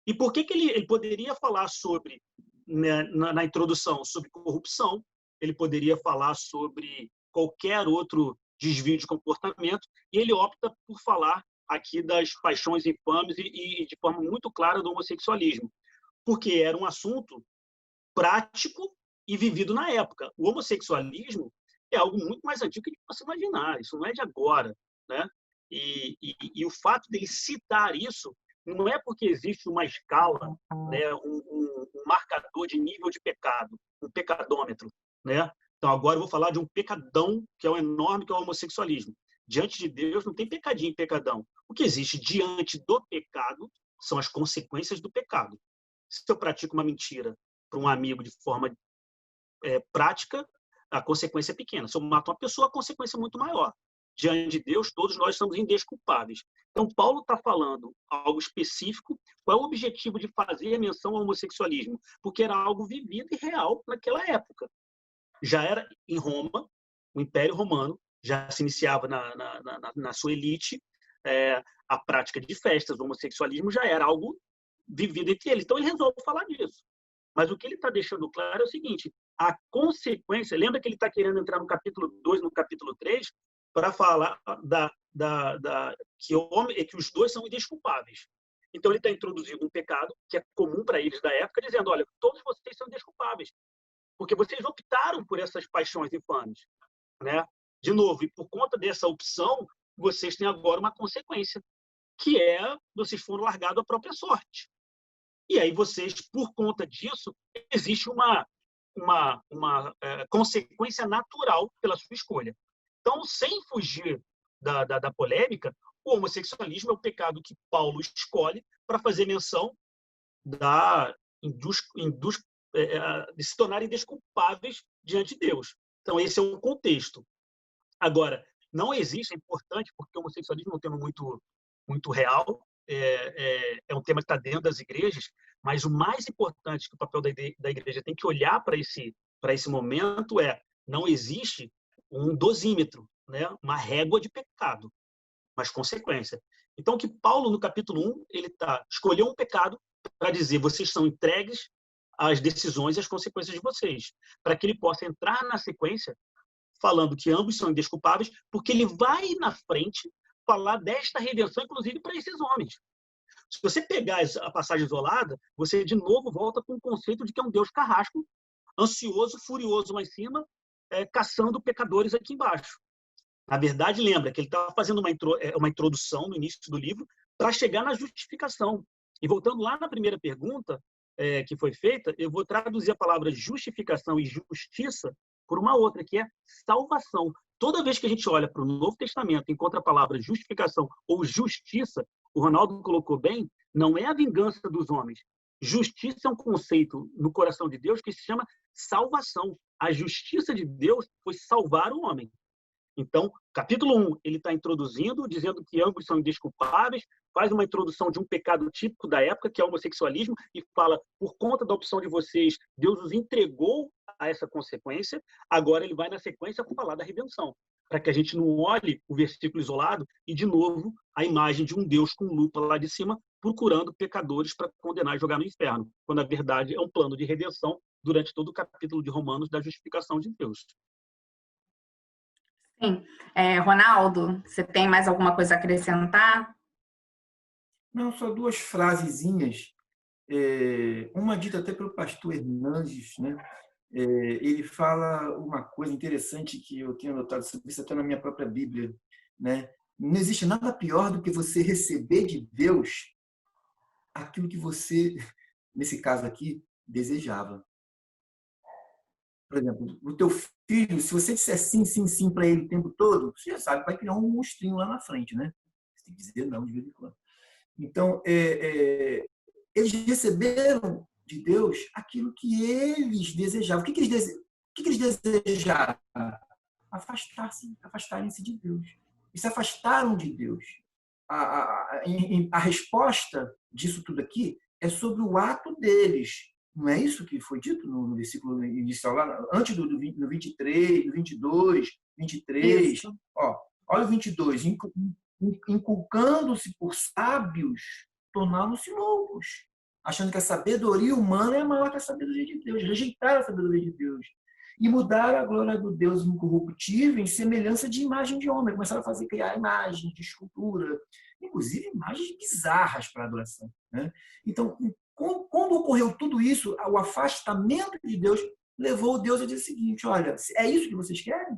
E por que ele poderia falar sobre, né, na introdução, sobre corrupção, ele poderia falar sobre qualquer outro desvio de comportamento, e ele opta por falar aqui das paixões infames e de forma muito clara do homossexualismo, porque era um assunto prático e vivido na época. O homossexualismo é algo muito mais antigo que a gente possa imaginar, isso não é de agora, né? E o fato dele citar isso não é porque existe uma escala, né, um marcador de nível de pecado, um pecadômetro, né? Então, agora eu vou falar de um pecadão, que é o enorme, que é o homossexualismo. Diante de Deus não tem pecadinho e pecadão. O que existe diante do pecado são as consequências do pecado. Se eu pratico uma mentira para um amigo de forma prática, a consequência é pequena. Se eu mato uma pessoa, a consequência é muito maior. Diante de Deus, todos nós somos indesculpáveis. Então, Paulo está falando algo específico. Qual é o objetivo de fazer a menção ao homossexualismo? Porque era algo vivido e real naquela época. Já era em Roma, o Império Romano já se iniciava na sua elite, a prática de festas, o homossexualismo já era algo vivida entre eles. Então, ele resolve falar disso. Mas o que ele está deixando claro é o seguinte, a consequência, lembra que ele está querendo entrar no capítulo 2, no capítulo 3, para falar que os dois são indesculpáveis. Então, ele está introduzindo um pecado que é comum para eles da época, dizendo, olha, todos vocês são indesculpáveis, porque vocês optaram por essas paixões infames. Né? De novo, e por conta dessa opção, vocês têm agora uma consequência, que é vocês foram largados à própria sorte. E aí vocês, por conta disso, existe uma consequência natural pela sua escolha. Então, sem fugir da polêmica, o homossexualismo é o pecado que Paulo escolhe para fazer menção de se tornarem desculpáveis diante de Deus. Então, esse é o contexto. Agora, não existe, é importante, porque o homossexualismo é um tema muito real, é um tema que está dentro das igrejas, mas o mais importante que o papel da igreja tem que olhar para esse momento não existe um dosímetro, né? Uma régua de pecado, mas consequência. Então, que Paulo, no capítulo 1, ele escolheu um pecado para dizer, vocês são entregues às decisões e às consequências de vocês, para que ele possa entrar na sequência falando que ambos são indesculpáveis, porque ele vai na frente falar desta redenção, inclusive para esses homens. Se você pegar a passagem isolada, você de novo volta com o conceito de que é um Deus carrasco, ansioso, furioso lá em cima, caçando pecadores aqui embaixo. Na verdade, lembra que ele está fazendo uma introdução no início do livro para chegar na justificação. E voltando lá na primeira pergunta que foi feita, eu vou traduzir a palavra justificação e justiça por uma outra, que é salvação. Toda vez que a gente olha para o Novo Testamento e encontra a palavra justificação ou justiça, o Ronaldo colocou bem, não é a vingança dos homens. Justiça é um conceito no coração de Deus que se chama salvação. A justiça de Deus foi salvar o homem. Então, capítulo 1, ele está introduzindo, dizendo que ambos são indesculpáveis, faz uma introdução de um pecado típico da época, que é o homossexualismo, e fala, por conta da opção de vocês, Deus os entregou a essa consequência. Agora ele vai na sequência falar da redenção, para que a gente não olhe o versículo isolado e, de novo, a imagem de um Deus com lupa lá de cima, procurando pecadores para condenar e jogar no inferno, quando, na verdade, é um plano de redenção durante todo o capítulo de Romanos da justificação de Deus. Sim. Ronaldo, você tem mais alguma coisa a acrescentar? Não, só duas frasezinhas. Uma dita até pelo pastor Hernandes, né? Ele fala uma coisa interessante que eu tenho notado sobre isso até na minha própria Bíblia, né? Não existe nada pior do que você receber de Deus aquilo que você, nesse caso aqui, desejava. Por exemplo, o teu filho, se você disser sim, sim, sim para ele o tempo todo, você já sabe que vai criar um monstrinho lá na frente, né? Você tem que dizer não de vez em quando. Então, eles receberam de Deus aquilo que eles desejavam. O que eles desejaram? Afastarem-se de Deus. E se afastaram de Deus. A resposta disso tudo aqui é sobre o ato deles. Não é isso que foi dito no versículo inicial, lá, antes do 23, do 22, 23. Olha o 22. Inculcando-se por sábios, tornaram-se loucos, achando que a sabedoria humana é maior que a sabedoria de Deus. Rejeitaram a sabedoria de Deus. E mudaram a glória do Deus incorruptível em semelhança de imagem de homem. Começaram a criar imagens de escultura, inclusive imagens bizarras para a adoração, né? Então, quando ocorreu tudo isso, o afastamento de Deus levou Deus a dizer o seguinte: olha, é isso que vocês querem?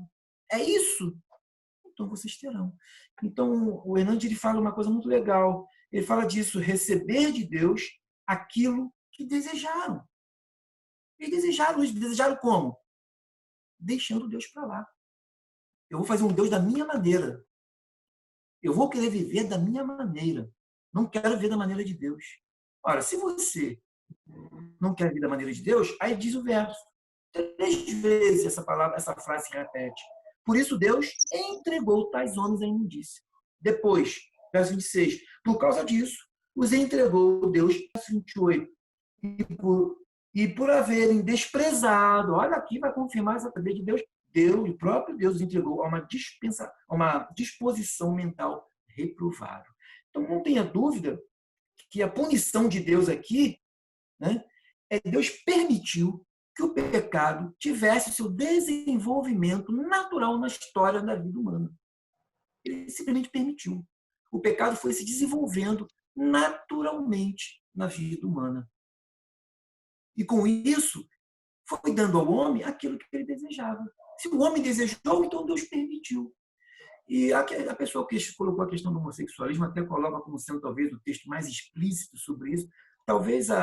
É isso? Então vocês terão. Então, o Hernandes ele fala uma coisa muito legal. Ele fala disso, receber de Deus aquilo que desejaram. Eles desejaram como? Deixando Deus para lá. Eu vou fazer um Deus da minha maneira. Eu vou querer viver da minha maneira. Não quero viver da maneira de Deus. Ora, se você não quer viver da maneira de Deus, aí diz o verso. 3 vezes essa frase se repete. Por isso Deus entregou tais homens à imundícia. Depois, verso 26, por causa disso, os entregou Deus, verso 28, e por haverem desprezado, olha aqui, vai confirmar essa poder de Deus, o próprio Deus os entregou a uma disposição mental reprovável. Então, não tenha dúvida que a punição de Deus aqui, né, Deus permitiu que o pecado tivesse seu desenvolvimento natural na história da vida humana. Ele simplesmente permitiu. O pecado foi se desenvolvendo naturalmente na vida humana. E com isso, foi dando ao homem aquilo que ele desejava. Se o homem desejou, então Deus permitiu. E a pessoa que colocou a questão do homossexualismo até coloca como sendo talvez o texto mais explícito sobre isso. Talvez o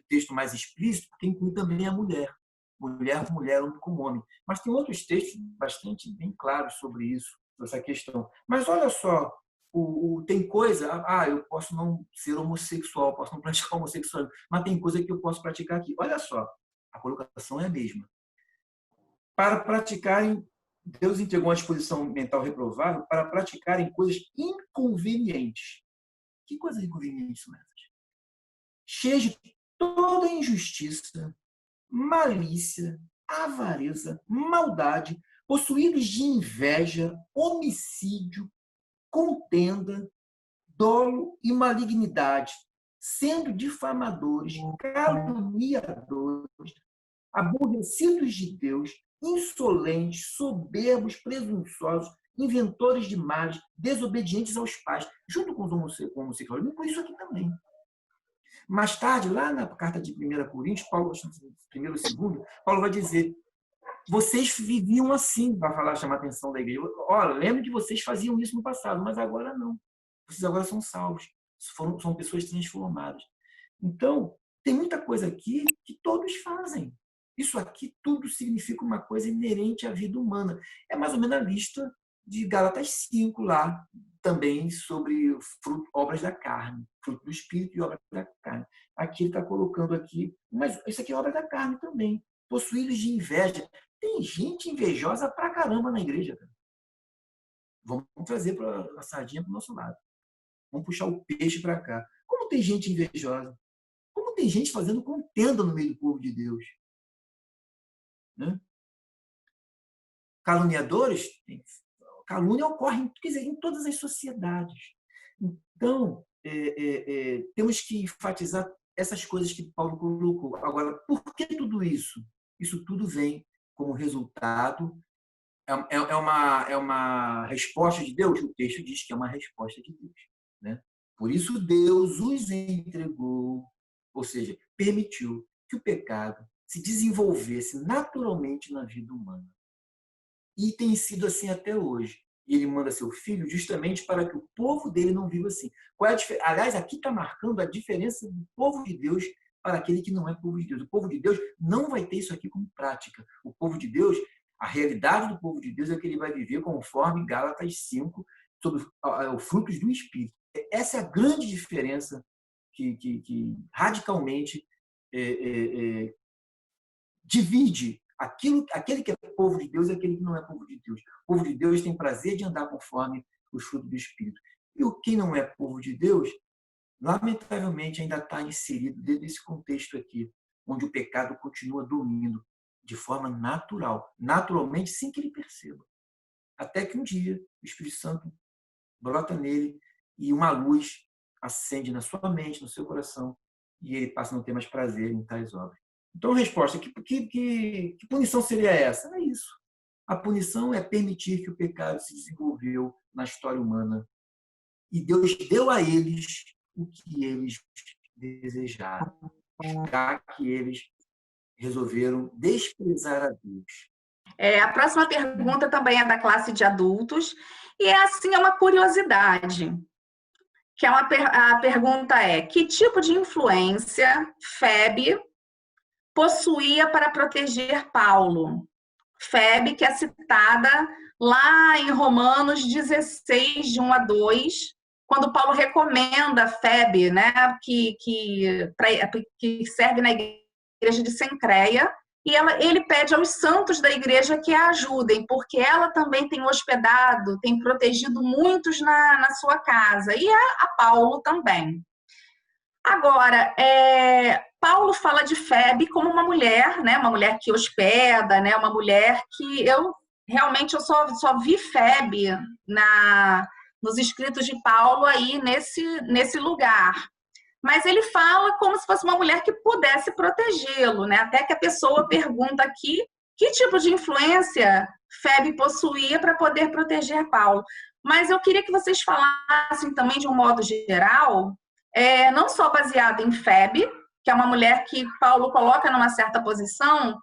texto mais explícito, porque inclui também a mulher. Mulher com mulher, homem com homem. Mas tem outros textos bastante bem claros sobre isso, sobre essa questão. Mas olha só, tem coisa, eu posso não ser homossexual, posso não praticar homossexualismo, mas tem coisa que eu posso praticar aqui. Olha só, a colocação é a mesma. Para praticarem, Deus entregou uma disposição mental reprovável para praticarem coisas inconvenientes. Que coisas inconvenientes são essas? Cheias de toda injustiça, malícia, avareza, maldade, possuídos de inveja, homicídio, contenda, dolo e malignidade, sendo difamadores, caluniadores, aborrecidos de Deus, insolentes, soberbos, presunçosos, inventores de males, desobedientes aos pais, junto com os homossexuais. Por isso aqui também. Mais tarde, lá na carta de 1 Coríntios, Paulo, 1 ou 2, Paulo vai dizer: vocês viviam assim, vai chamar a atenção da igreja. Olha, lembro que vocês faziam isso no passado, mas agora não. Vocês agora são salvos, são pessoas transformadas. Então, tem muita coisa aqui que todos fazem. Isso aqui tudo significa uma coisa inerente à vida humana. É mais ou menos a lista de Gálatas 5 lá, também sobre obras da carne, fruto do espírito e obras da carne. Aqui ele está colocando aqui, mas isso aqui é obra da carne também. Possuídos de inveja. Tem gente invejosa pra caramba na igreja. Cara. Vamos trazer a sardinha para o nosso lado. Vamos puxar o peixe para cá. Como tem gente invejosa? Como tem gente fazendo contenda no meio do povo de Deus? Né? Caluniadores? Calúnia ocorre, quer dizer, em todas as sociedades. Então, temos que enfatizar essas coisas que Paulo colocou. Agora, por que tudo isso? Isso tudo vem como resultado, é uma resposta de Deus? O texto diz que é uma resposta de Deus. Né? Por isso Deus os entregou, ou seja, permitiu que o pecado se desenvolvesse naturalmente na vida humana. E tem sido assim até hoje. E ele manda seu filho justamente para que o povo dele não viva assim. Qual é a diferença? Aliás, aqui está marcando a diferença do povo de Deus para aquele que não é povo de Deus. O povo de Deus não vai ter isso aqui como prática. O povo de Deus, a realidade do povo de Deus é que ele vai viver conforme Gálatas 5, sobre os frutos do Espírito. Essa é a grande diferença que radicalmente divide aquele que é povo de Deus e aquele que não é povo de Deus. O povo de Deus tem prazer de andar conforme os frutos do Espírito. E quem não é povo de Deus, lamentavelmente, ainda está inserido dentro desse contexto aqui, onde o pecado continua dormindo de forma natural, naturalmente, sem que ele perceba. Até que um dia o Espírito Santo brota nele e uma luz acende na sua mente, no seu coração, e ele passa a não ter mais prazer em tais obras. Então, resposta, que punição seria essa? É isso. A punição é permitir que o pecado se desenvolveu na história humana. E Deus deu a eles o que eles desejaram, já que eles resolveram desprezar a Deus. A próxima pergunta também é da classe de adultos, e é uma curiosidade. A pergunta é: que tipo de influência Febe possuía para proteger Paulo? Febe, que é citada lá em Romanos 16, de 1 a 2, quando Paulo recomenda Febe, né, que serve na igreja de Cencreia, e ele pede aos santos da igreja que a ajudem, porque ela também tem hospedado, tem protegido muitos na sua casa, e a Paulo também. Agora, Paulo fala de Febe como uma mulher, né, uma mulher que hospeda, né, uma mulher que eu só vi Febe nos escritos de Paulo aí nesse lugar. Mas ele fala como se fosse uma mulher que pudesse protegê-lo, né? Até que a pessoa pergunta aqui que tipo de influência Febe possuía para poder proteger Paulo. Mas eu queria que vocês falassem também de um modo geral, não só baseado em Febe, que é uma mulher que Paulo coloca numa certa posição,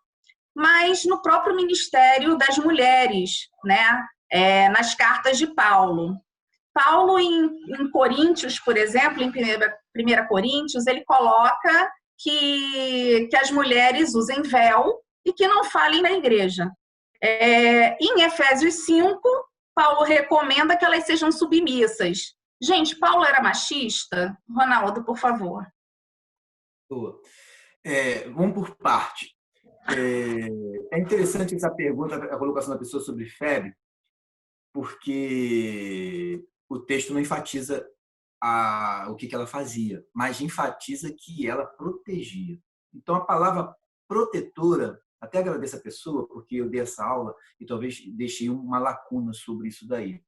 mas no próprio ministério das mulheres, né? Nas cartas de Paulo. Paulo, em Coríntios, por exemplo, em 1 Coríntios, ele coloca que as mulheres usem véu e que não falem na igreja. Em Efésios 5, Paulo recomenda que elas sejam submissas. Gente, Paulo era machista? Ronaldo, por favor. Boa. Vamos por parte. É interessante essa pergunta, a colocação da pessoa sobre Febe, porque o texto não enfatiza o que ela fazia, mas enfatiza que ela protegia. Então, a palavra protetora, até agradeço a pessoa, porque eu dei essa aula e talvez deixei uma lacuna sobre isso daí.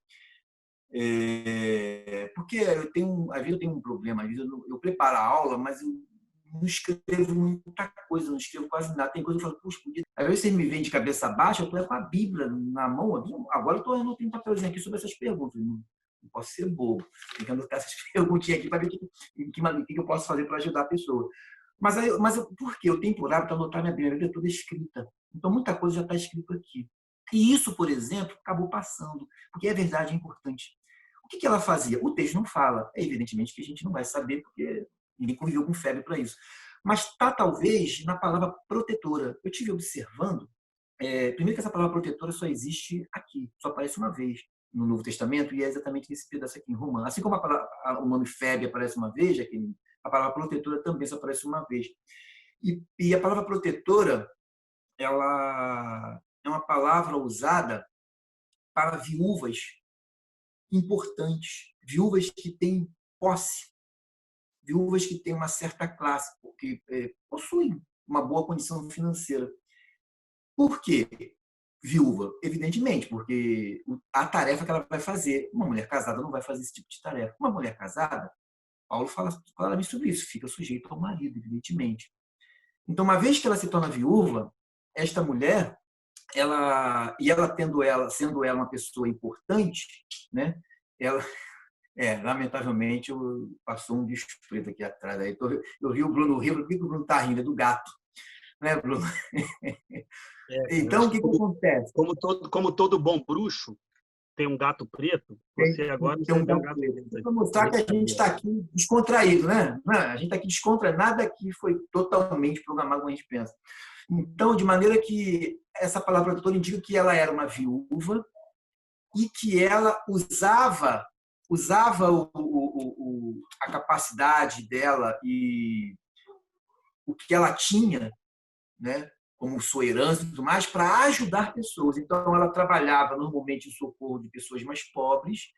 Porque às vezes eu tenho um problema, às vezes eu preparo a aula, mas eu não escrevo muita coisa, não escrevo quase nada. Tem coisa que eu falo, puxa, podia. Às vezes vocês me veem de cabeça baixa, eu estou com a Bíblia na mão. Agora eu tenho um papelzinho aqui sobre essas perguntas. Não posso ser bobo. Tem que anotar essas perguntinhas aqui para ver o que eu posso fazer para ajudar a pessoa. Mas por quê? Eu tenho por hábito anotar minha Bíblia toda escrita. Então, muita coisa já está escrita aqui. E isso, por exemplo, acabou passando, porque é verdade, é importante. O que ela fazia? O texto não fala. Evidentemente que a gente não vai saber, porque ninguém conviveu com Febe para isso. Mas está, talvez, na palavra protetora. Eu estive observando, primeiro que essa palavra protetora só existe aqui, só aparece uma vez no Novo Testamento, e é exatamente nesse pedaço aqui, em Romano. Assim como o nome Febe aparece uma vez, a palavra protetora também só aparece uma vez. E a palavra protetora, ela é uma palavra usada para viúvas importantes, viúvas que têm posse, viúvas que têm uma certa classe, porque possuem uma boa condição financeira. Por quê? Viúva, evidentemente, porque a tarefa que ela vai fazer, uma mulher casada não vai fazer esse tipo de tarefa. Uma mulher casada, Paulo fala claramente sobre isso, fica sujeita ao marido, evidentemente. Então, uma vez que ela se torna viúva, esta mulher, sendo ela uma pessoa importante, né? Ela, lamentavelmente, passou um bicho preto aqui atrás. Aí eu vi o Bruno rir, por que o Bruno está rindo? É do gato, né, Bruno? Então, o que acontece? Como todo bom bruxo tem um gato preto, você agora tem um gato preto. Para mostrar que a gente está aqui descontraído, né? A gente está aqui descontraído, nada aqui foi totalmente programado como a gente pensa. Então, de maneira que essa palavra protetora indica que ela era uma viúva e que ela usava a capacidade dela e o que ela tinha, né, como sua herança e tudo mais, para ajudar pessoas. Então, ela trabalhava normalmente em socorro de pessoas mais pobres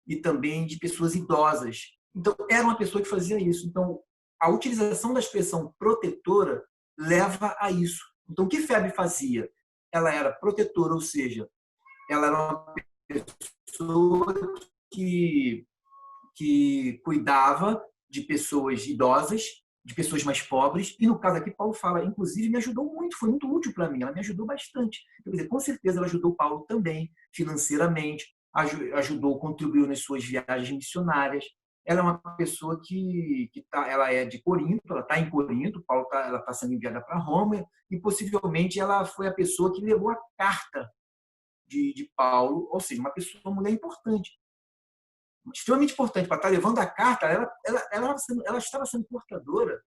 e também de pessoas idosas. Então, era uma pessoa que fazia isso. Então, a utilização da expressão protetora leva a isso. Então, o que Febe fazia? Ela era protetora, ou seja, ela era uma pessoa que cuidava de pessoas idosas, de pessoas mais pobres, e no caso aqui Paulo fala, inclusive me ajudou muito, foi muito útil para mim, ela me ajudou bastante. Quer dizer, com certeza ela ajudou Paulo também, financeiramente, ajudou, contribuiu nas suas viagens missionárias. Ela é uma pessoa ela é de Corinto, ela está em Corinto, ela está sendo enviada para Roma, e possivelmente ela foi a pessoa que levou a carta de Paulo, ou seja, uma mulher importante. Extremamente importante para estar levando a carta, ela estava sendo portadora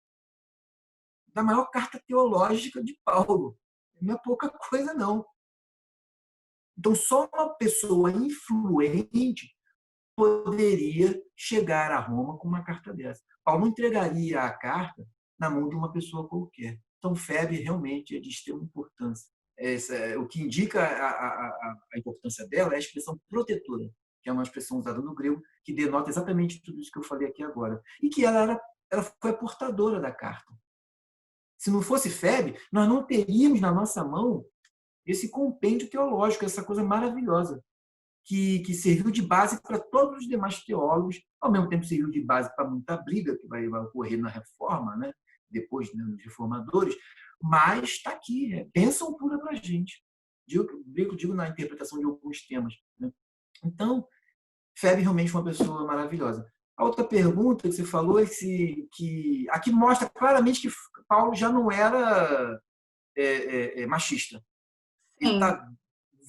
da maior carta teológica de Paulo. Não é pouca coisa, não. Então, só uma pessoa influente poderia chegar a Roma com uma carta dessa. Paulo não entregaria a carta na mão de uma pessoa qualquer. Então, Febe realmente é de extrema importância. O que indica a importância dela é a expressão protetora, que é uma expressão usada no grego, que denota exatamente tudo isso que eu falei aqui agora. E que ela foi a portadora da carta. Se não fosse Febe, nós não teríamos na nossa mão esse compêndio teológico, essa coisa maravilhosa, que serviu de base para todos os demais teólogos, ao mesmo tempo serviu de base para muita briga que vai ocorrer na reforma, né? Depois, né, dos reformadores, mas está aqui, é bênção pura para a gente. Digo na interpretação de alguns temas. Né? Então, Febe realmente foi uma pessoa maravilhosa. A outra pergunta que você falou é que aqui mostra claramente que Paulo já não era machista. Ele Sim. está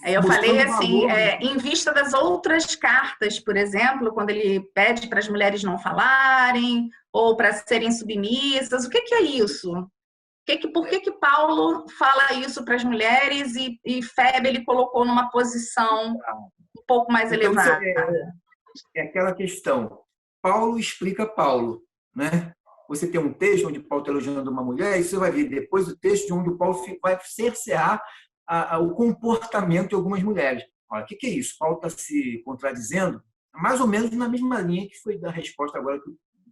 Eu falei assim, valor, em vista das outras cartas, por exemplo, quando ele pede para as mulheres não falarem ou para serem submissas, o que é isso? Por que Paulo fala isso para as mulheres e Febe ele colocou numa posição um pouco mais então, elevada? É aquela questão. Paulo explica Paulo, né? Você tem um texto onde Paulo está elogiando uma mulher e você vai ver depois o texto de onde Paulo vai cercear o comportamento de algumas mulheres. Olha, o que é isso? Paulo está se contradizendo, mais ou menos na mesma linha que foi da resposta agora que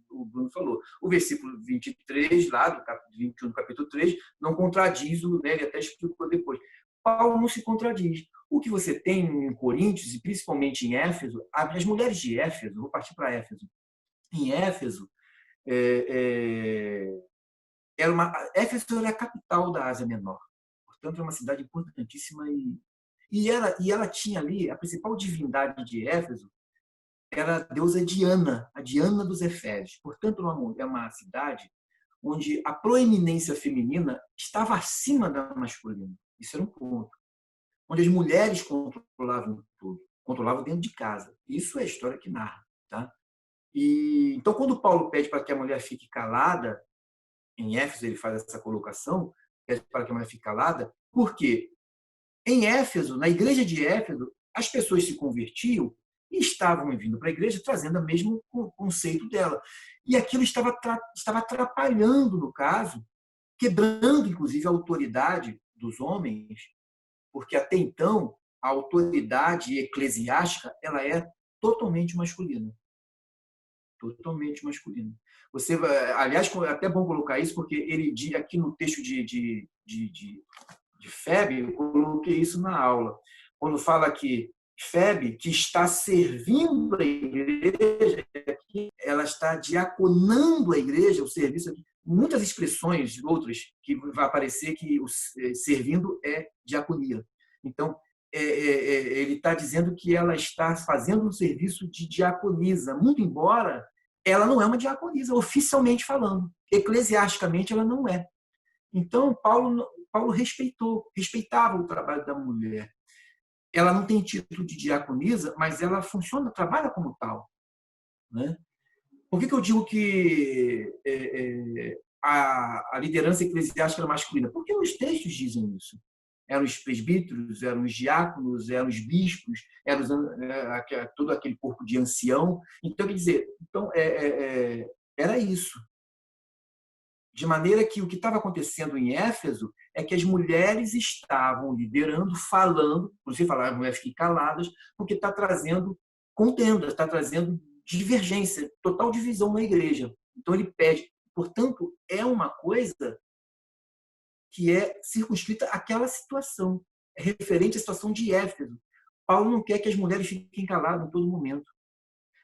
o Bruno falou. O versículo 23, lá do capítulo 21 do capítulo 3, não contradiz, né? Ele até explicou depois. Paulo não se contradiz. O que você tem em Coríntios, e principalmente em Éfeso, as mulheres de Éfeso, vou partir para Éfeso. Em Éfeso, Éfeso era a capital da Ásia Menor. Portanto, é uma cidade importantíssima. E ela tinha ali, a principal divindade de Éfeso era a deusa Diana, a Diana dos Efésios. Portanto, é uma cidade onde a proeminência feminina estava acima da masculina. Isso era um ponto. Onde as mulheres controlavam tudo, controlavam dentro de casa. Isso é a história que narra. Tá? Então, quando Paulo pede para que a mulher fique calada, em Éfeso ele faz essa colocação, pede para que a mulher fique calada, porque em Éfeso, na igreja de Éfeso, as pessoas se convertiam e estavam vindo para a igreja trazendo o mesmo conceito dela. E aquilo estava atrapalhando, no caso, quebrando, inclusive, a autoridade dos homens, porque até então a autoridade eclesiástica ela é totalmente masculina. Totalmente masculina. Aliás, é até bom colocar isso, porque ele diz aqui no texto de Febe, eu coloquei isso na aula. Quando fala que Febe, que está servindo a igreja, ela está diaconando a igreja, o serviço, muitas expressões outras que vai aparecer que o servindo é diaconia. Então, ele está dizendo que ela está fazendo um serviço de diaconisa, muito embora ela não é uma diaconisa, oficialmente falando. Eclesiasticamente, ela não é. Então, Paulo respeitava o trabalho da mulher. Ela não tem título de diaconisa, mas ela trabalha como tal. Né? Por que eu digo que a liderança eclesiástica era masculina? Porque os textos dizem isso. Eram os presbíteros, eram os diáconos, eram os bispos, eram todo aquele corpo de ancião. Então, quer dizer, era isso. De maneira que o que estava acontecendo em Éfeso é que as mulheres estavam liderando, falando, por isso falar, as mulheres fiquem caladas, porque está trazendo contenda, está trazendo divergência, total divisão na igreja. Então ele pede. Portanto, é uma coisa que é circunscrita àquela situação, é referente à situação de Éfeso. Paulo não quer que as mulheres fiquem caladas em todo momento.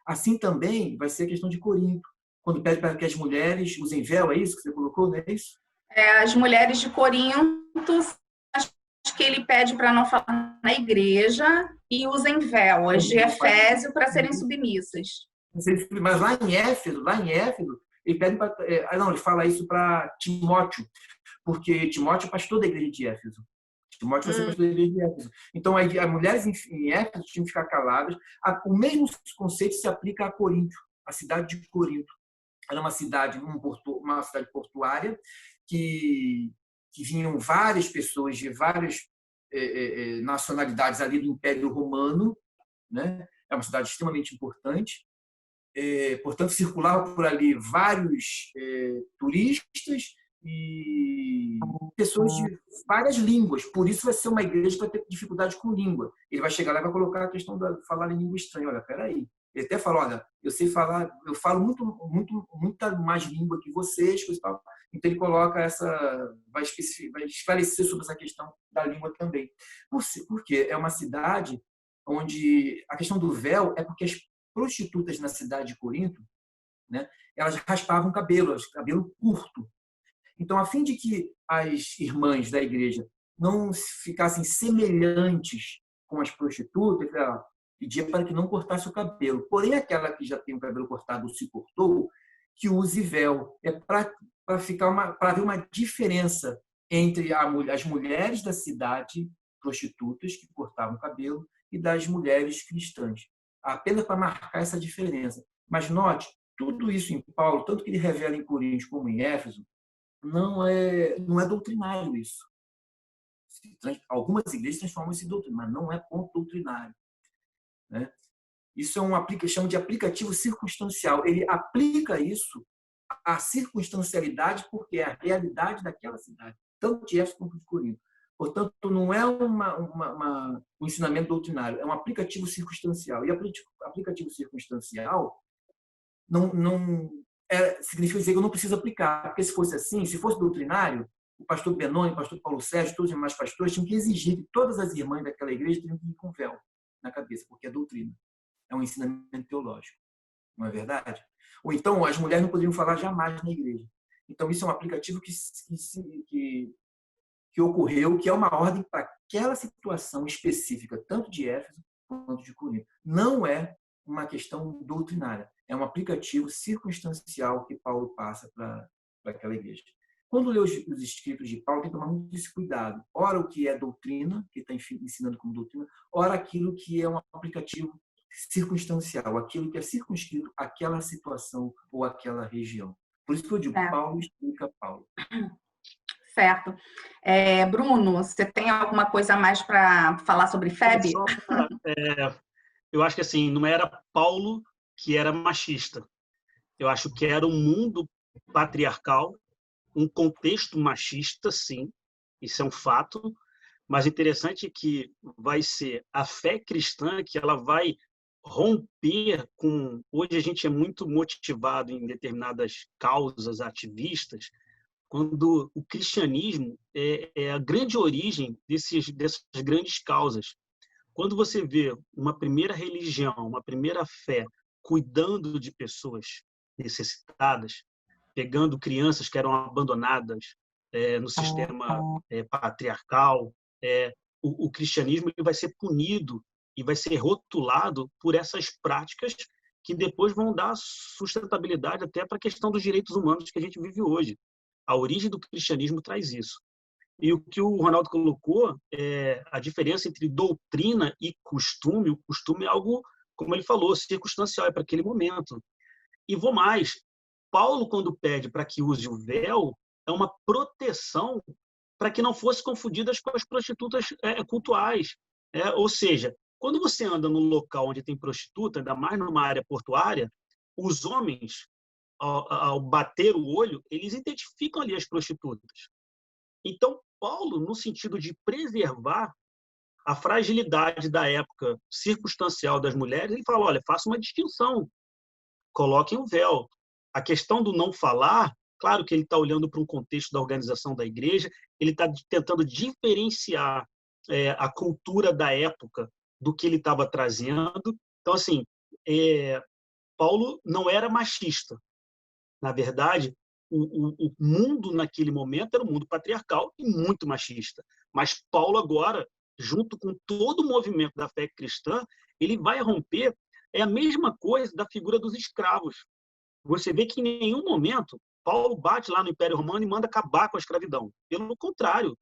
Assim também vai ser a questão de Corinto, quando pede para que as mulheres usem véu, é isso que você colocou, não é isso? As mulheres de Corinto, acho que ele pede para não falar na igreja e usem véu, as de Efésio para serem submissas. Mas lá em Éfeso, ele pede para... ele fala isso para Timóteo, porque Timóteo é pastor da igreja de Éfeso. Timóteo vai ser pastor da igreja de Éfeso. Então, as mulheres em Éfeso tinham que ficar caladas. O mesmo conceito se aplica a Corinto, a cidade de Corinto. Era uma cidade portuária que vinham várias pessoas de várias nacionalidades ali do Império Romano. Né? É uma cidade extremamente importante. Portanto, circulavam por ali vários turistas e pessoas de várias línguas. Por isso vai ser uma igreja que vai ter dificuldade com língua. Ele vai chegar lá e vai colocar a questão de falar em língua estranha. Olha, peraí. Ele até fala, olha, eu sei falar, eu falo muita mais língua que vocês, coisa e tal. Então ele coloca vai esclarecer sobre essa questão da língua também. Porque é uma cidade onde a questão do véu é porque as prostitutas na cidade de Corinto, né, elas raspavam cabelo curto. Então, a fim de que as irmãs da igreja não ficassem semelhantes com as prostitutas, ela pedia para que não cortasse o cabelo. Porém, aquela que já tem o cabelo cortado ou se cortou, que use véu. É para haver uma diferença entre as mulheres da cidade, prostitutas, que cortavam o cabelo, e das mulheres cristãs. Apenas para marcar essa diferença. Mas note, tudo isso em Paulo, tanto que ele revela em Coríntios como em Éfeso, não é doutrinário isso. Algumas igrejas transformam isso em doutrina, mas não é ponto doutrinário, né? Isso é chama de aplicativo circunstancial. Ele aplica isso à circunstancialidade porque é a realidade daquela cidade, tanto de Éfeso quanto de Corinto. Portanto, não é um ensinamento doutrinário, é um aplicativo circunstancial. E aplicativo circunstancial significa dizer que eu não preciso aplicar, porque se fosse assim, se fosse doutrinário, o pastor Benoni, o pastor Paulo Sérgio, todos os demais pastores tinham que exigir que todas as irmãs daquela igreja tenham que ir com véu na cabeça, porque é doutrina, é um ensinamento teológico, não é verdade? Ou então, as mulheres não poderiam falar jamais na igreja. Então, isso é um aplicativo que ocorreu, que é uma ordem para aquela situação específica, tanto de Éfeso quanto de Corinto. Não é uma questão doutrinária, é um aplicativo circunstancial que Paulo passa para aquela igreja. Quando lê os escritos de Paulo, tem que tomar muito esse cuidado. Ora, o que é doutrina, que está ensinando como doutrina, ora, aquilo que é um aplicativo circunstancial, aquilo que é circunscrito àquela situação ou àquela região. Por isso que eu digo, Paulo explica Paulo. Certo. Bruno, você tem alguma coisa a mais para falar sobre FEB? Eu acho que assim, não era Paulo que era machista. Eu acho que era um mundo patriarcal, um contexto machista, sim, isso é um fato, mas interessante que vai ser a fé cristã que ela vai romper com... Hoje a gente é muito motivado em determinadas causas ativistas, quando o cristianismo é a grande origem dessas grandes causas. Quando você vê uma primeira religião, uma primeira fé, cuidando de pessoas necessitadas, pegando crianças que eram abandonadas no sistema patriarcal, o cristianismo ele vai ser punido e vai ser rotulado por essas práticas que depois vão dar sustentabilidade até para a questão dos direitos humanos que a gente vive hoje. A origem do cristianismo traz isso. E o que o Ronaldo colocou é a diferença entre doutrina e costume. O costume é algo, como ele falou, circunstancial, é para aquele momento. E vou mais. Paulo, quando pede para que use o véu, é uma proteção para que não fosse confundidas com as prostitutas cultuais. Ou seja, quando você anda num local onde tem prostituta, ainda mais numa área portuária, os homens, ao bater o olho, eles identificam ali as prostitutas. Então, Paulo, no sentido de preservar a fragilidade da época circunstancial das mulheres, ele fala, olha, faça uma distinção, coloquem o véu. A questão do não falar, claro que ele está olhando para um contexto da organização da igreja, ele está tentando diferenciar a cultura da época do que ele estava trazendo. Então, assim, Paulo não era machista. Na verdade, o mundo naquele momento era um mundo patriarcal e muito machista. Mas Paulo agora, junto com todo o movimento da fé cristã, ele vai romper a mesma coisa da figura dos escravos. Você vê que em nenhum momento Paulo bate lá no Império Romano e manda acabar com a escravidão. Pelo contrário.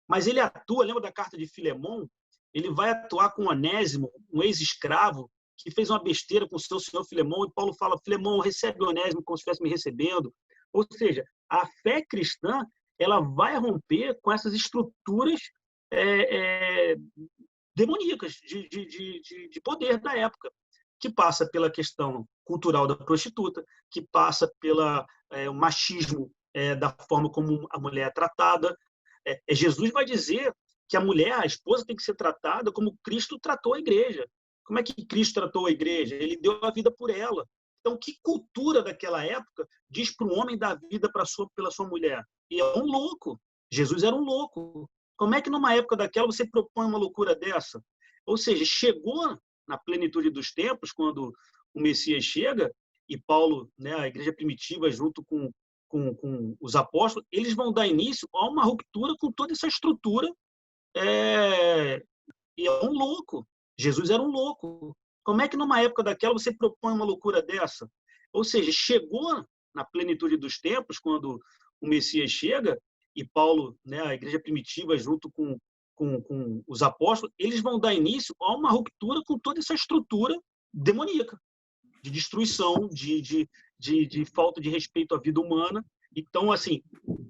Mas ele atua, lembra da carta de Filemon? Ele vai atuar com Onésimo, um ex-escravo, que fez uma besteira com o seu senhor Filemon, e Paulo fala, Filemon, recebe Onésimo como se estivesse me recebendo. Ou seja, a fé cristã ela vai romper com essas estruturas demoníacas de poder da época, que passa pela questão cultural da prostituta, que passa pelo machismo da forma como a mulher é tratada. Jesus vai dizer que a mulher, a esposa, tem que ser tratada como Cristo tratou a igreja. Como é que Cristo tratou a igreja? Ele deu a vida por ela. Então, que cultura daquela época diz para um homem dar vida pela sua mulher? E é um louco. Jesus era um louco. Como é que numa época daquela você propõe uma loucura dessa? Ou seja, chegou na plenitude dos tempos, quando o Messias chega, e Paulo, né, a igreja primitiva, junto com os apóstolos, eles vão dar início a uma ruptura com toda essa estrutura. E é um louco. Jesus era um louco. Como é que numa época daquela você propõe uma loucura dessa? Ou seja, chegou na plenitude dos tempos, quando o Messias chega, e Paulo, né, a igreja primitiva, junto com os apóstolos, eles vão dar início a uma ruptura com toda essa estrutura demoníaca, de destruição, de falta de respeito à vida humana. Então, assim,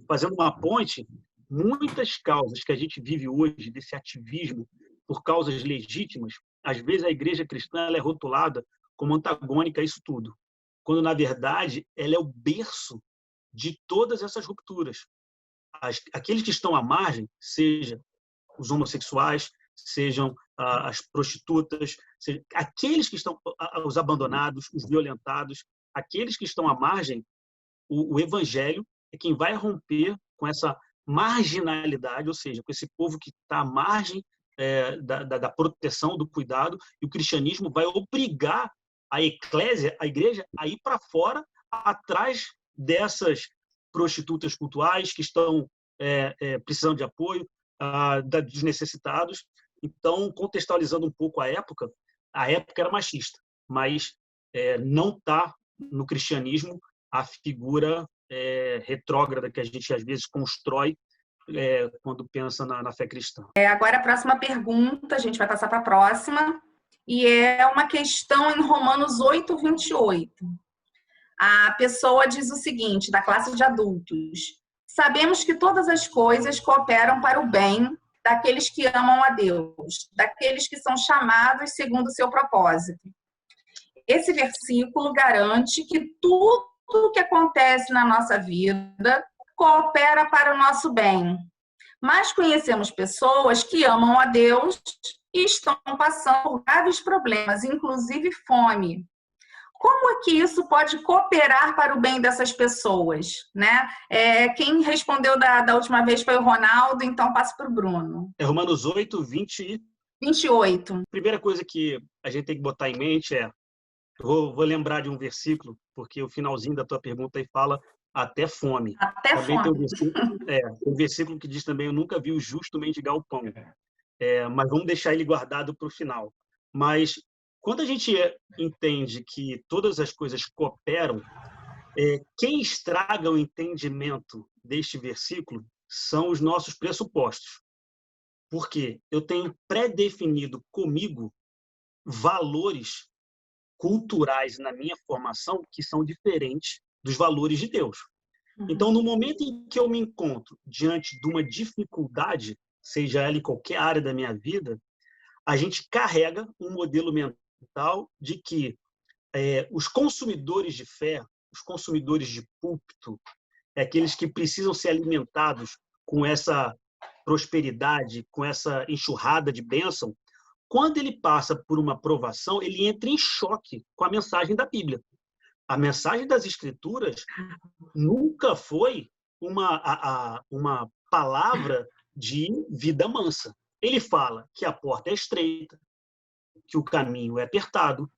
fazendo uma ponte, muitas causas que a gente vive hoje, desse ativismo por causas legítimas, às vezes a igreja cristã ela é rotulada como antagônica a isso tudo, quando, na verdade, ela é o berço de todas essas rupturas. Aqueles que estão à margem, seja os homossexuais, sejam as prostitutas, aqueles que estão, os abandonados, os violentados, aqueles que estão à margem, o evangelho é quem vai romper com essa marginalidade, ou seja, com esse povo que está à margem da proteção, do cuidado, e o cristianismo vai obrigar a eclésia, a igreja, a ir para fora, atrás dessas prostitutas cultuais que estão precisando de apoio, dos necessitados. Então, contextualizando um pouco a época era machista, mas não está no cristianismo a figura retrógrada que a gente às vezes constrói quando pensa na fé cristã. Agora a próxima pergunta, a gente vai passar para a próxima, e é uma questão em Romanos 8:28. A pessoa diz o seguinte, da classe de adultos: sabemos que todas as coisas cooperam para o bem daqueles que amam a Deus, daqueles que são chamados segundo o seu propósito. Esse versículo garante que tudo o que acontece na nossa vida coopera para o nosso bem. Mas conhecemos pessoas que amam a Deus e estão passando por graves problemas, inclusive fome. Como é que isso pode cooperar para o bem dessas pessoas, né? Quem respondeu da última vez foi o Ronaldo, então passo para o Bruno. Romanos 8:28. Primeira coisa que a gente tem que botar em mente vou lembrar de um versículo, porque o finalzinho da tua pergunta aí fala até fome. Até também fome. Tem um versículo que diz também: eu nunca vi o justo mendigar o pão. Mas vamos deixar ele guardado para o final. Mas quando a gente entende que todas as coisas cooperam, quem estraga o entendimento deste versículo são os nossos pressupostos. Porque eu tenho pré-definido comigo valores culturais na minha formação que são diferentes dos valores de Deus. Então, no momento em que eu me encontro diante de uma dificuldade, seja ela em qualquer área da minha vida, a gente carrega um modelo mental de que os consumidores de fé, os consumidores de púlpito, aqueles que precisam ser alimentados com essa prosperidade, com essa enxurrada de bênção, quando ele passa por uma provação, ele entra em choque com a mensagem da Bíblia. A mensagem das Escrituras nunca foi uma palavra de vida mansa. Ele fala que a porta é estreita, que o caminho é apertado.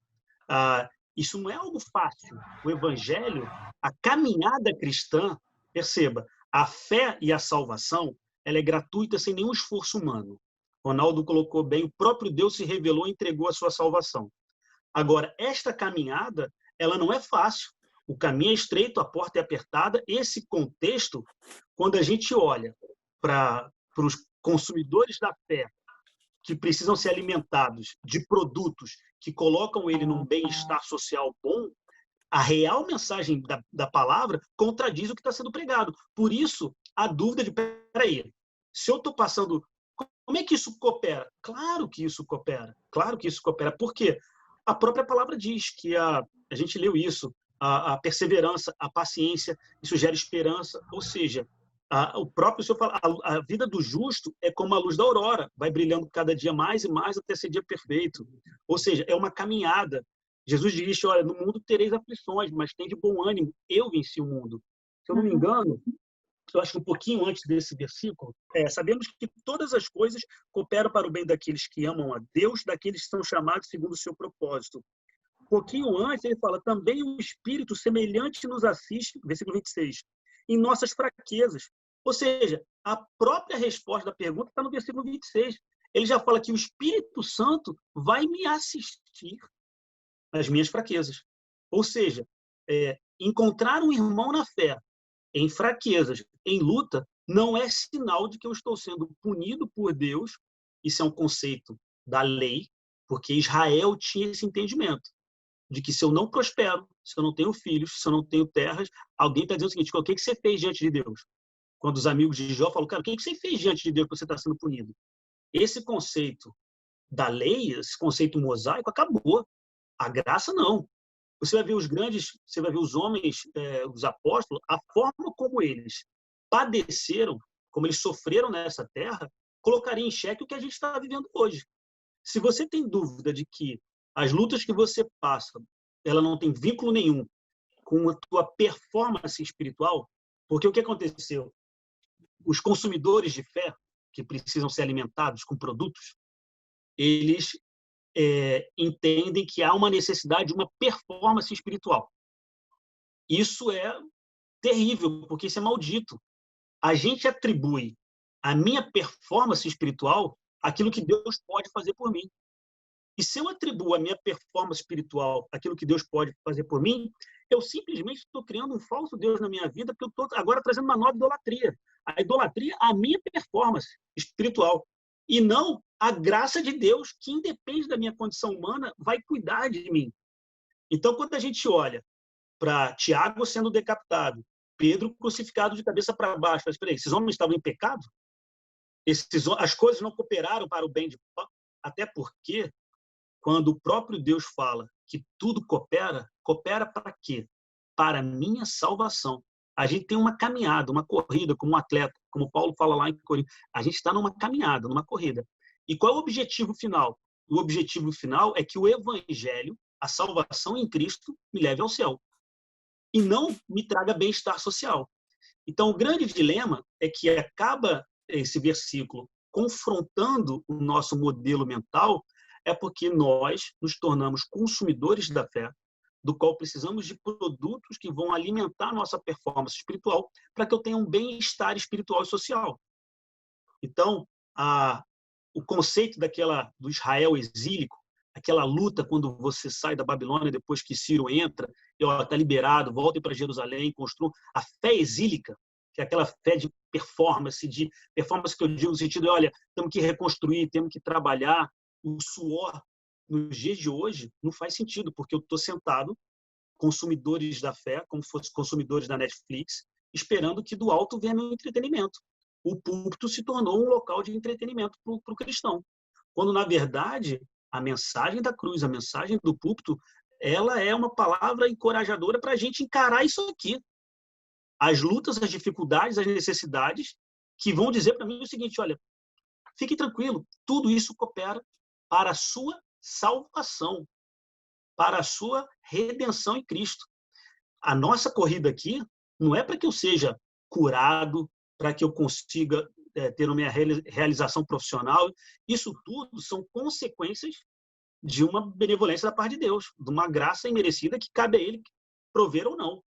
Isso não é algo fácil. O Evangelho, a caminhada cristã, perceba, a fé e a salvação, ela é gratuita sem nenhum esforço humano. Ronaldo colocou bem, o próprio Deus se revelou e entregou a sua salvação. Agora, esta caminhada, ela não é fácil. O caminho é estreito, a porta é apertada. Esse contexto, quando a gente olha para os consumidores da fé, que precisam ser alimentados de produtos que colocam ele num bem-estar social bom, a real mensagem da palavra contradiz o que está sendo pregado. Por isso, a dúvida de, peraí, se eu estou passando... Como é que isso coopera? Claro que isso coopera. Claro que isso coopera. Por quê? A própria palavra diz que a gente leu isso, a perseverança, a paciência, isso gera esperança. Ou seja, o próprio Senhor fala, a vida do justo é como a luz da aurora, vai brilhando cada dia mais e mais até ser dia perfeito. Ou seja, é uma caminhada. Jesus diz, olha, no mundo tereis aflições, mas tem de bom ânimo, eu venci o mundo. Se eu não me engano, eu acho que um pouquinho antes desse versículo, sabemos que todas as coisas cooperam para o bem daqueles que amam a Deus, daqueles que são chamados segundo o seu propósito. Um pouquinho antes, ele fala, também o Espírito semelhante nos assiste, versículo 26, em nossas fraquezas. Ou seja, a própria resposta da pergunta está no versículo 26. Ele já fala que o Espírito Santo vai me assistir nas minhas fraquezas. Ou seja, encontrar um irmão na fé, em fraquezas, em luta, não é sinal de que eu estou sendo punido por Deus. Isso é um conceito da lei, porque Israel tinha esse entendimento de que se eu não prospero, se eu não tenho filhos, se eu não tenho terras, alguém está dizendo o seguinte, o que você fez diante de Deus? Quando os amigos de Jó falam, cara, o que você fez diante de Deus que você está sendo punido? Esse conceito da lei, esse conceito mosaico, acabou. A graça, não. Você vai ver os grandes, você vai ver os homens, os apóstolos, a forma como eles padeceram, como eles sofreram nessa terra, colocaria em xeque o que a gente está vivendo hoje. Se você tem dúvida de que as lutas que você passa, ela não tem vínculo nenhum com a tua performance espiritual, porque o que aconteceu? Os consumidores de fé, que precisam ser alimentados com produtos, eles entendem que há uma necessidade de uma performance espiritual. Isso é terrível, porque isso é maldito. A gente atribui a minha performance espiritual àquilo que Deus pode fazer por mim. E se eu atribuo a minha performance espiritual àquilo que Deus pode fazer por mim, eu simplesmente estou criando um falso Deus na minha vida, porque eu estou agora trazendo uma nova idolatria. A idolatria à minha performance espiritual. E não a graça de Deus, que independe da minha condição humana, vai cuidar de mim. Então, quando a gente olha para Tiago sendo decapitado, Pedro crucificado de cabeça para baixo, mas espera aí, esses homens estavam em pecado? As coisas não cooperaram para o bem de Paulo? Até porque, quando o próprio Deus fala que tudo coopera, coopera para quê? Para a minha salvação. A gente tem uma caminhada, uma corrida, como um atleta, como Paulo fala lá em Coríntios. A gente está numa caminhada, numa corrida. E qual é o objetivo final? O objetivo final é que o evangelho, a salvação em Cristo, me leve ao céu. E não me traga bem-estar social. Então, o grande dilema é que acaba esse versículo confrontando o nosso modelo mental, é porque nós nos tornamos consumidores da fé, do qual precisamos de produtos que vão alimentar nossa performance espiritual para que eu tenha um bem-estar espiritual e social. Então, o conceito do Israel exílico, aquela luta quando você sai da Babilônia depois que Ciro entra, e está liberado, voltem para Jerusalém, construam a fé exílica, que é aquela fé de performance que eu digo no sentido de, olha, temos que reconstruir, temos que trabalhar, o suor nos dias de hoje não faz sentido, porque eu estou sentado, consumidores da fé, como se fossem consumidores da Netflix, esperando que do alto venha meu entretenimento. O púlpito se tornou um local de entretenimento para o cristão. Quando, na verdade, a mensagem da cruz, a mensagem do púlpito, ela é uma palavra encorajadora para a gente encarar isso aqui. As lutas, as dificuldades, as necessidades, que vão dizer para mim o seguinte, olha, fique tranquilo, tudo isso coopera para a sua salvação, para a sua redenção em Cristo. A nossa corrida aqui não é para que eu seja curado, para que eu consiga ter uma realização profissional. Isso tudo são consequências de uma benevolência da parte de Deus, de uma graça imerecida que cabe a Ele prover ou não.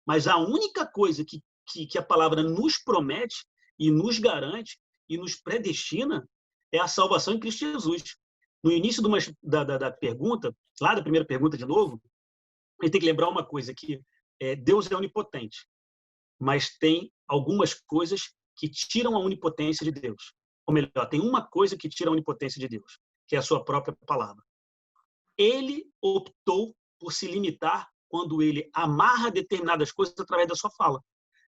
Mas a única coisa que a palavra nos promete e nos garante e nos predestina é a salvação em Cristo Jesus. No início da pergunta, lá da primeira pergunta de novo, a gente tem que lembrar uma coisa, que Deus é onipotente, mas tem algumas coisas que tiram a onipotência de Deus. Ou melhor, tem uma coisa que tira a onipotência de Deus, que é a sua própria palavra. Ele optou por se limitar quando ele amarra determinadas coisas através da sua fala.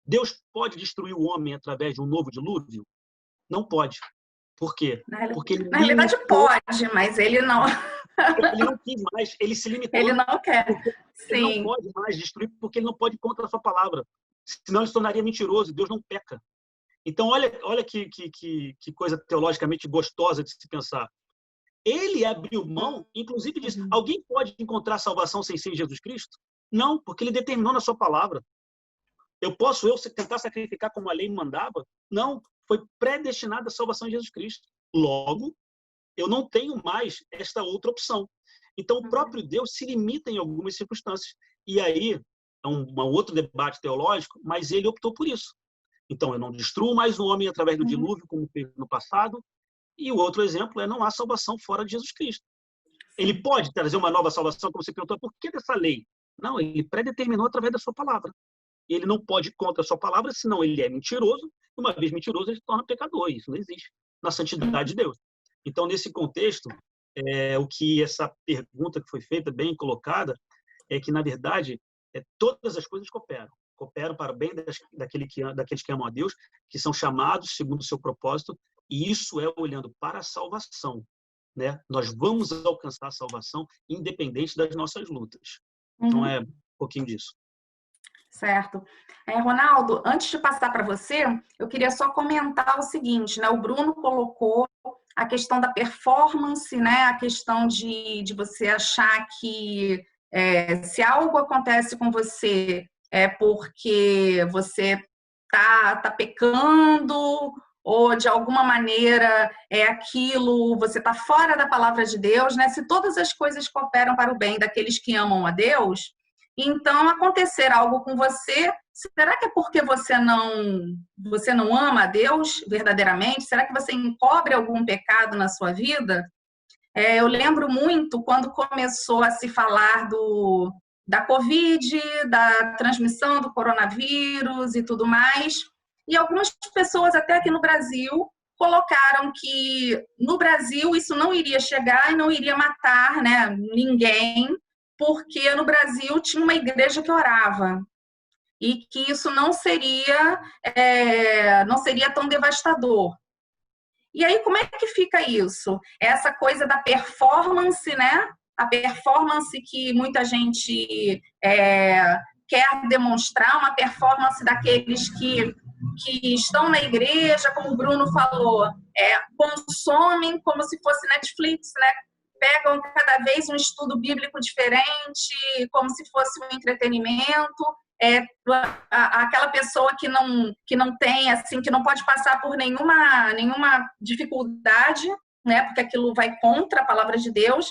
Deus pode destruir o homem através de um novo dilúvio? Não pode. Por quê? Porque na realidade pode, mas ele não. Ele não quis mais, ele se limitou. Ele não quer. Ele Sim. não pode mais destruir porque ele não pode ir contra a sua palavra. Senão ele se tornaria mentiroso. Deus não peca. Então, olha que coisa teologicamente gostosa de se pensar. Ele abriu mão, inclusive disso. Alguém pode encontrar salvação sem ser em Jesus Cristo? Não, porque ele determinou na sua palavra. Eu posso tentar sacrificar como a lei mandava? Não, foi predestinada a salvação em Jesus Cristo. Logo, eu não tenho mais esta outra opção. Então, o próprio Deus se limita em algumas circunstâncias. E aí, é um outro debate teológico, mas ele optou por isso. Então, eu não destruo mais o homem através do dilúvio, como fez no passado. E o outro exemplo é não há salvação fora de Jesus Cristo. Ele pode trazer uma nova salvação, como você perguntou, por que dessa lei? Não, ele predeterminou através da sua palavra. Ele não pode ir contra a sua palavra, senão ele é mentiroso. Uma vez mentiroso, ele se torna pecador. Isso não existe na santidade de Deus. Então, nesse contexto, o que essa pergunta que foi feita, bem colocada, é que, na verdade, todas as coisas cooperam. Cooperam para o bem daqueles que amam a Deus, que são chamados segundo o seu propósito, e isso é olhando para a salvação. Né? Nós vamos alcançar a salvação independente das nossas lutas. Então, é um pouquinho disso. Certo. Ronaldo, antes de passar para você, eu queria só comentar o seguinte, né? O Bruno colocou a questão da performance, né? A questão de você achar que se algo acontece com você é porque você tá pecando, ou de alguma maneira você está fora da palavra de Deus, né? Se todas as coisas cooperam para o bem daqueles que amam a Deus, então acontecer algo com você, será que é porque você não ama a Deus verdadeiramente? Será que você encobre algum pecado na sua vida? Eu lembro muito quando começou a se falar da Covid, da transmissão do coronavírus e tudo mais. E algumas pessoas, até aqui no Brasil, colocaram que no Brasil isso não iria chegar e não iria matar, né, ninguém, porque no Brasil tinha uma igreja que orava. E que isso não seria tão devastador. E aí, como é que fica isso? Essa coisa da performance, né? A performance que muita gente quer demonstrar, uma performance daqueles que estão na igreja, como o Bruno falou, consomem como se fosse Netflix, né? Pegam cada vez um estudo bíblico diferente, como se fosse um entretenimento. Aquela pessoa que não tem, assim, que não pode passar por nenhuma dificuldade, né? Porque aquilo vai contra a palavra de Deus.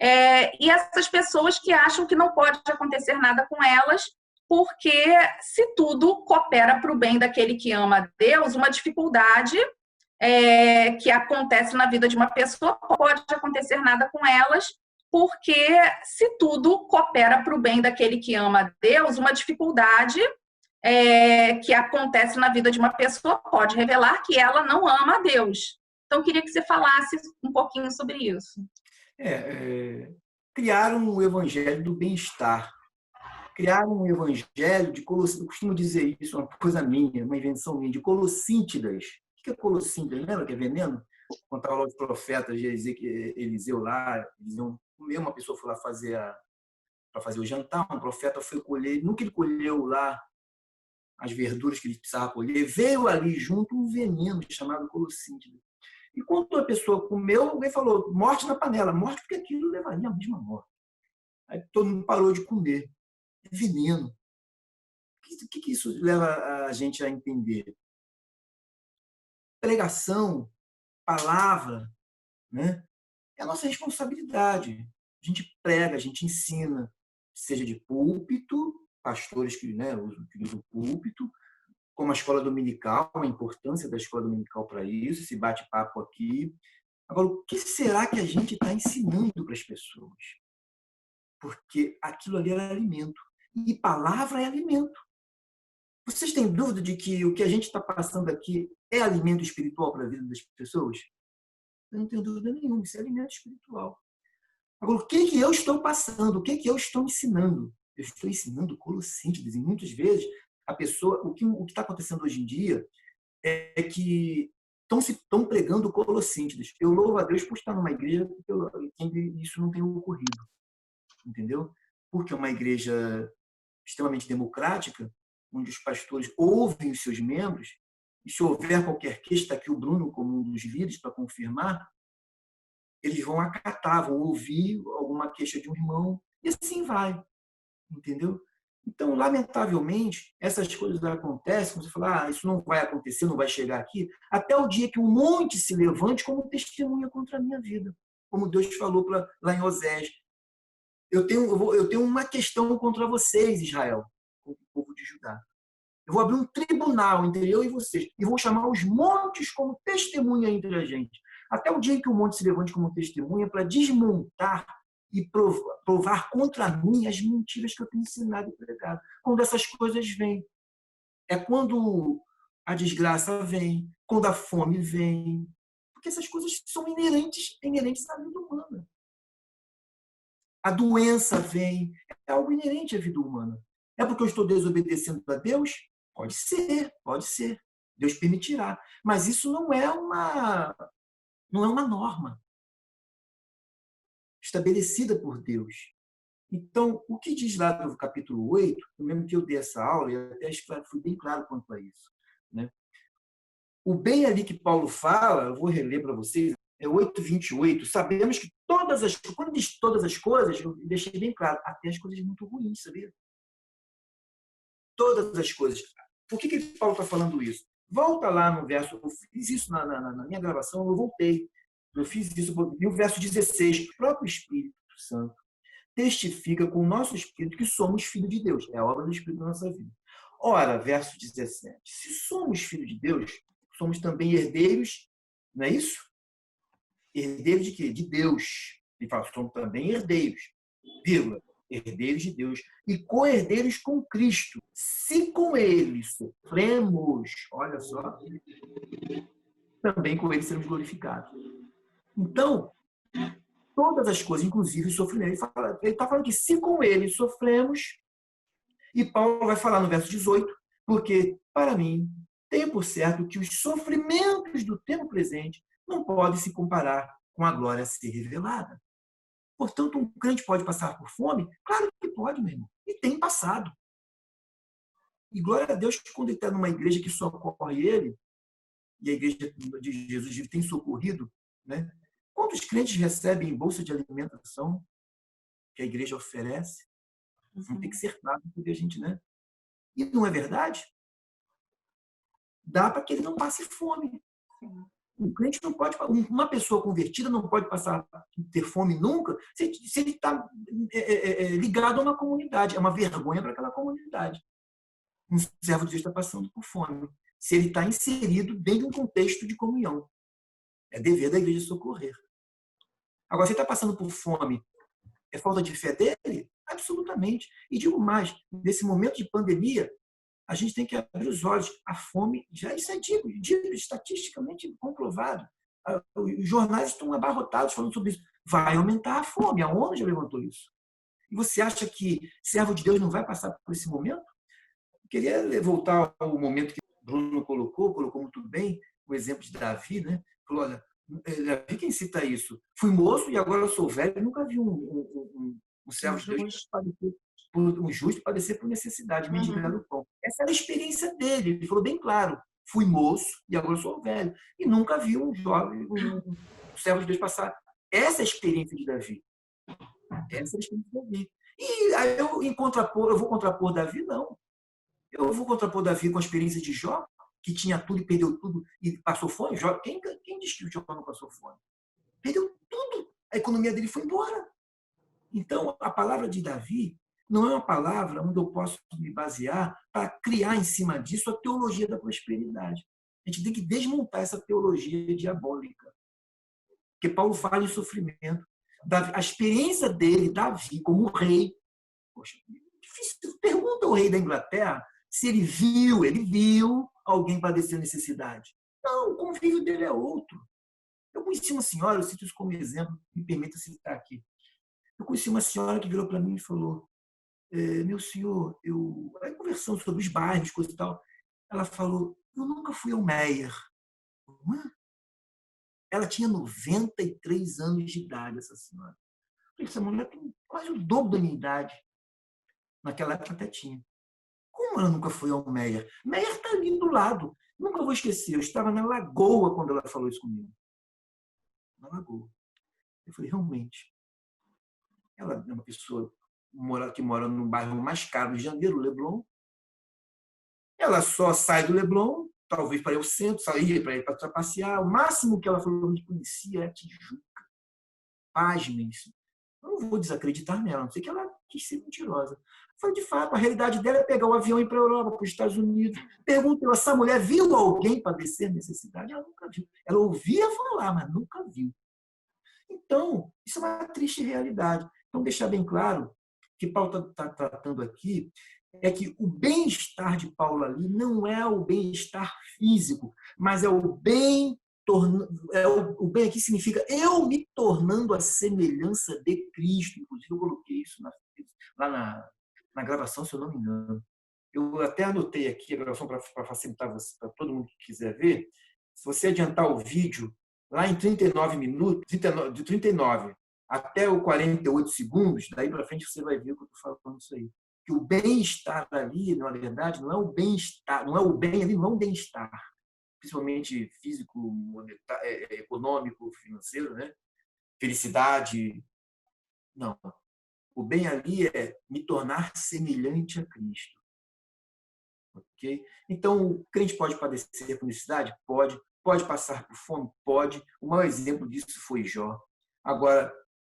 E essas pessoas que acham que não pode acontecer nada com elas, porque se tudo coopera para o bem daquele que ama a Deus, uma dificuldade que acontece na vida de uma pessoa pode acontecer nada com elas, porque se tudo coopera para o bem daquele que ama a Deus, uma dificuldade que acontece na vida de uma pessoa pode revelar que ela não ama a Deus. Então, queria que você falasse um pouquinho sobre isso. Criaram um evangelho do bem-estar. Criaram um evangelho de Colossíntidas. Eu costumo dizer isso, uma coisa minha, uma invenção minha, de Colossíntidas. O que é Colossíntidas? Lembra que é veneno? Contava lá os profetas de Eliseu lá, uma pessoa foi lá para fazer o jantar, um profeta foi colher, nunca ele colheu lá as verduras que ele precisava colher, veio ali junto um veneno chamado Colossíntidas. E quando a pessoa comeu, alguém falou, morte na panela, morte porque aquilo levaria a mesma morte. Aí todo mundo parou de comer. É veneno. O que isso leva a gente a entender? Pregação, palavra, né? É a nossa responsabilidade. A gente prega, a gente ensina, seja de púlpito, pastores que utilizam o púlpito, como a escola dominical, a importância da escola dominical para isso, esse bate-papo aqui. Agora, o que será que a gente está ensinando para as pessoas? Porque aquilo ali era alimento. E palavra é alimento. Vocês têm dúvida de que o que a gente está passando aqui é alimento espiritual para a vida das pessoas? Eu não tenho dúvida nenhuma, isso é alimento espiritual. Agora, o que eu estou passando? O que eu estou ensinando? Eu estou ensinando Colossíntidas. E muitas vezes, a pessoa, o que está acontecendo hoje em dia é que estão pregando Colossíntidas. Eu louvo a Deus por estar numa igreja que isso não tem ocorrido. Entendeu? Porque é uma igreja extremamente democrática, onde os pastores ouvem os seus membros, e se houver qualquer queixa, está aqui o Bruno como um dos líderes para confirmar, eles vão acatar, vão ouvir alguma queixa de um irmão, e assim vai. Entendeu? Então, lamentavelmente, essas coisas acontecem, você fala, isso não vai acontecer, não vai chegar aqui, até o dia que um monte se levante como testemunha contra a minha vida. Como Deus falou lá em Osés. Eu tenho uma questão contra vocês, Israel, o povo de Judá. Eu vou abrir um tribunal entre eu e vocês e vou chamar os montes como testemunha entre a gente. Até o dia em que o monte se levante como testemunha para desmontar e provar contra mim as mentiras que eu tenho ensinado e pregado. Quando essas coisas vêm. É quando a desgraça vem, quando a fome vem. Porque essas coisas são inerentes à vida humana. A doença vem, é algo inerente à vida humana. É porque eu estou desobedecendo a Deus? Pode ser, pode ser. Deus permitirá. Mas isso não é uma norma estabelecida por Deus. Então, o que diz lá no capítulo 8, eu lembro que eu dei essa aula e até fui bem claro quanto a isso. Né? O bem ali que Paulo fala, eu vou reler para vocês, é 8:28. Sabemos que quando diz todas as coisas, eu deixei bem claro, até as coisas muito ruins, sabia? Todas as coisas. Por que Paulo está falando isso? Volta lá no verso, eu fiz isso na minha gravação, eu voltei. Eu fiz isso, no verso 16, o próprio Espírito Santo testifica com o nosso espírito que somos filhos de Deus. É a obra do Espírito na nossa vida. Ora, verso 17, se somos filhos de Deus, somos também herdeiros, não é isso? Herdeiros de quê? De Deus. Ele fala, somos também herdeiros, vírgula, herdeiros de Deus e co-herdeiros com Cristo. Se com Ele sofremos, olha só, também com Ele seremos glorificados. Então, todas as coisas, inclusive o sofrimento. Ele está falando que se com Ele sofremos, e Paulo vai falar no verso 18, porque, para mim, tenho por certo que os sofrimentos do tempo presente não podem se comparar com a glória a ser revelada. Portanto, um crente pode passar por fome? Claro que pode, meu irmão. E tem passado. E glória a Deus que quando ele está numa igreja que socorre ele, e a igreja de Jesus tem socorrido, né? Quantos crentes recebem bolsa de alimentação que a igreja oferece? Não tem que ser claro, porque a gente, né? E não é verdade? Dá para que ele não passe fome. Um crente não pode, uma pessoa convertida não pode ter fome nunca se ele está ligado a uma comunidade. É uma vergonha para aquela comunidade. Um servo de Deus está passando por fome. Se ele está inserido dentro de um contexto de comunhão. É dever da igreja socorrer. Agora, se ele está passando por fome, é falta de fé dele? Absolutamente. E digo mais, nesse momento de pandemia, a gente tem que abrir os olhos. A fome, isso é dito estatisticamente comprovado. Os jornais estão abarrotados falando sobre isso. Vai aumentar a fome. A ONU já levantou isso. E você acha que servo de Deus não vai passar por esse momento? Eu queria voltar ao momento que o Bruno colocou muito bem, o exemplo de Davi, né? Falou, olha, Davi quem cita isso? Fui moço e agora eu sou velho. Eu nunca vi um servo de Deus um justo padecer por necessidade, mendigar o pão. Essa era a experiência dele. Ele falou bem claro, fui moço e agora eu sou velho. E nunca vi um jovem, um servo de Deus passar essa experiência de Davi. Essa é a experiência de Davi. E aí eu vou contrapor Davi? Não. Eu vou contrapor Davi com a experiência de Jó, que tinha tudo e perdeu tudo e passou fome? Quem diz que o Jó não passou fome? Perdeu tudo. A economia dele foi embora. Então, a palavra de Davi não é uma palavra onde eu posso me basear para criar em cima disso a teologia da prosperidade. A gente tem que desmontar essa teologia diabólica. Porque Paulo fala em sofrimento. A experiência dele, Davi, como rei, poxa, difícil. Pergunta ao rei da Inglaterra se ele viu alguém padecer necessidade. Não, o convívio dele é outro. Eu conheci uma senhora, eu cito isso como exemplo, me permita citar aqui. Eu conheci uma senhora que virou para mim e falou, meu senhor, aí conversando sobre os bairros, coisa e tal, ela falou, eu nunca fui ao Meier. Ela tinha 93 anos de idade, essa senhora. Essa mulher tem quase o dobro da minha idade. Naquela época até tinha. Como ela nunca foi ao Meier? Meier está ali do lado. Nunca vou esquecer, eu estava na Lagoa quando ela falou isso comigo. Na Lagoa. Eu falei, realmente, ela é uma pessoa que mora no bairro mais caro de Janeiro, Leblon. Ela só sai do Leblon, talvez para ir ao centro, sair para ir para passear. O máximo que ela falou que conhecia é Tijuca. Pasmem isso. Eu não vou desacreditar nela, não sei que ela quis ser mentirosa. Foi de fato, a realidade dela é pegar o avião e ir para a Europa, para os Estados Unidos. Pergunta essa mulher viu alguém padecer necessidade? Ela nunca viu. Ela ouvia falar, mas nunca viu. Então, isso é uma triste realidade. Então, deixar bem claro que Paulo está tratando aqui é que o bem-estar de Paulo ali não é o bem-estar físico, mas é o bem. O bem aqui significa eu me tornando a semelhança de Cristo. Inclusive, eu coloquei isso lá na gravação, se eu não me engano. Eu até anotei aqui a gravação para facilitar para todo mundo que quiser ver. Se você adiantar o vídeo, lá em 39 minutos, de 39 até o 48 segundos, daí para frente você vai ver o que eu estou falando isso aí. Que o bem-estar ali, na verdade, não é o bem-estar, não é o bem ali, não é um bem-estar, principalmente físico, econômico, financeiro, né? Felicidade. Não. O bem ali é me tornar semelhante a Cristo. Ok? Então, o crente pode padecer por necessidade? Pode. Pode passar por fome? Pode. O maior exemplo disso foi Jó. Agora,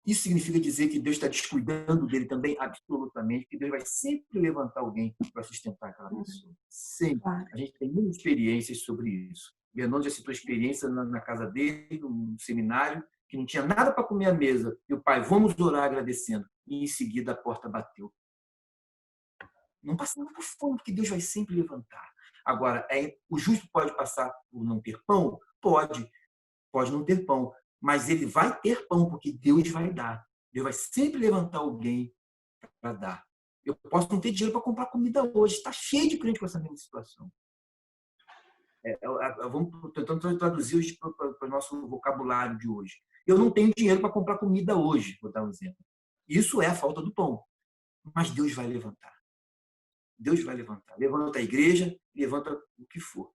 isso significa dizer que Deus está descuidando dele também? Absolutamente, que Deus vai sempre levantar alguém para sustentar aquela pessoa. Sempre. A gente tem muitas experiências sobre isso. Bernardo já citou experiência na casa dele, num seminário, que não tinha nada para comer à mesa. E o pai, vamos orar agradecendo. E em seguida a porta bateu. Não passando por fome, porque Deus vai sempre levantar. Agora, o justo pode passar por não ter pão? Pode. Pode não ter pão. Mas ele vai ter pão, porque Deus vai dar. Deus vai sempre levantar alguém para dar. Eu posso não ter dinheiro para comprar comida hoje. Está cheio de crente com essa mesma situação. Vamos tentando traduzir hoje para o nosso vocabulário de hoje. Eu não tenho dinheiro para comprar comida hoje, vou dar um exemplo. Isso é a falta do pão. Mas Deus vai levantar. Deus vai levantar. Levanta a igreja, levanta o que for.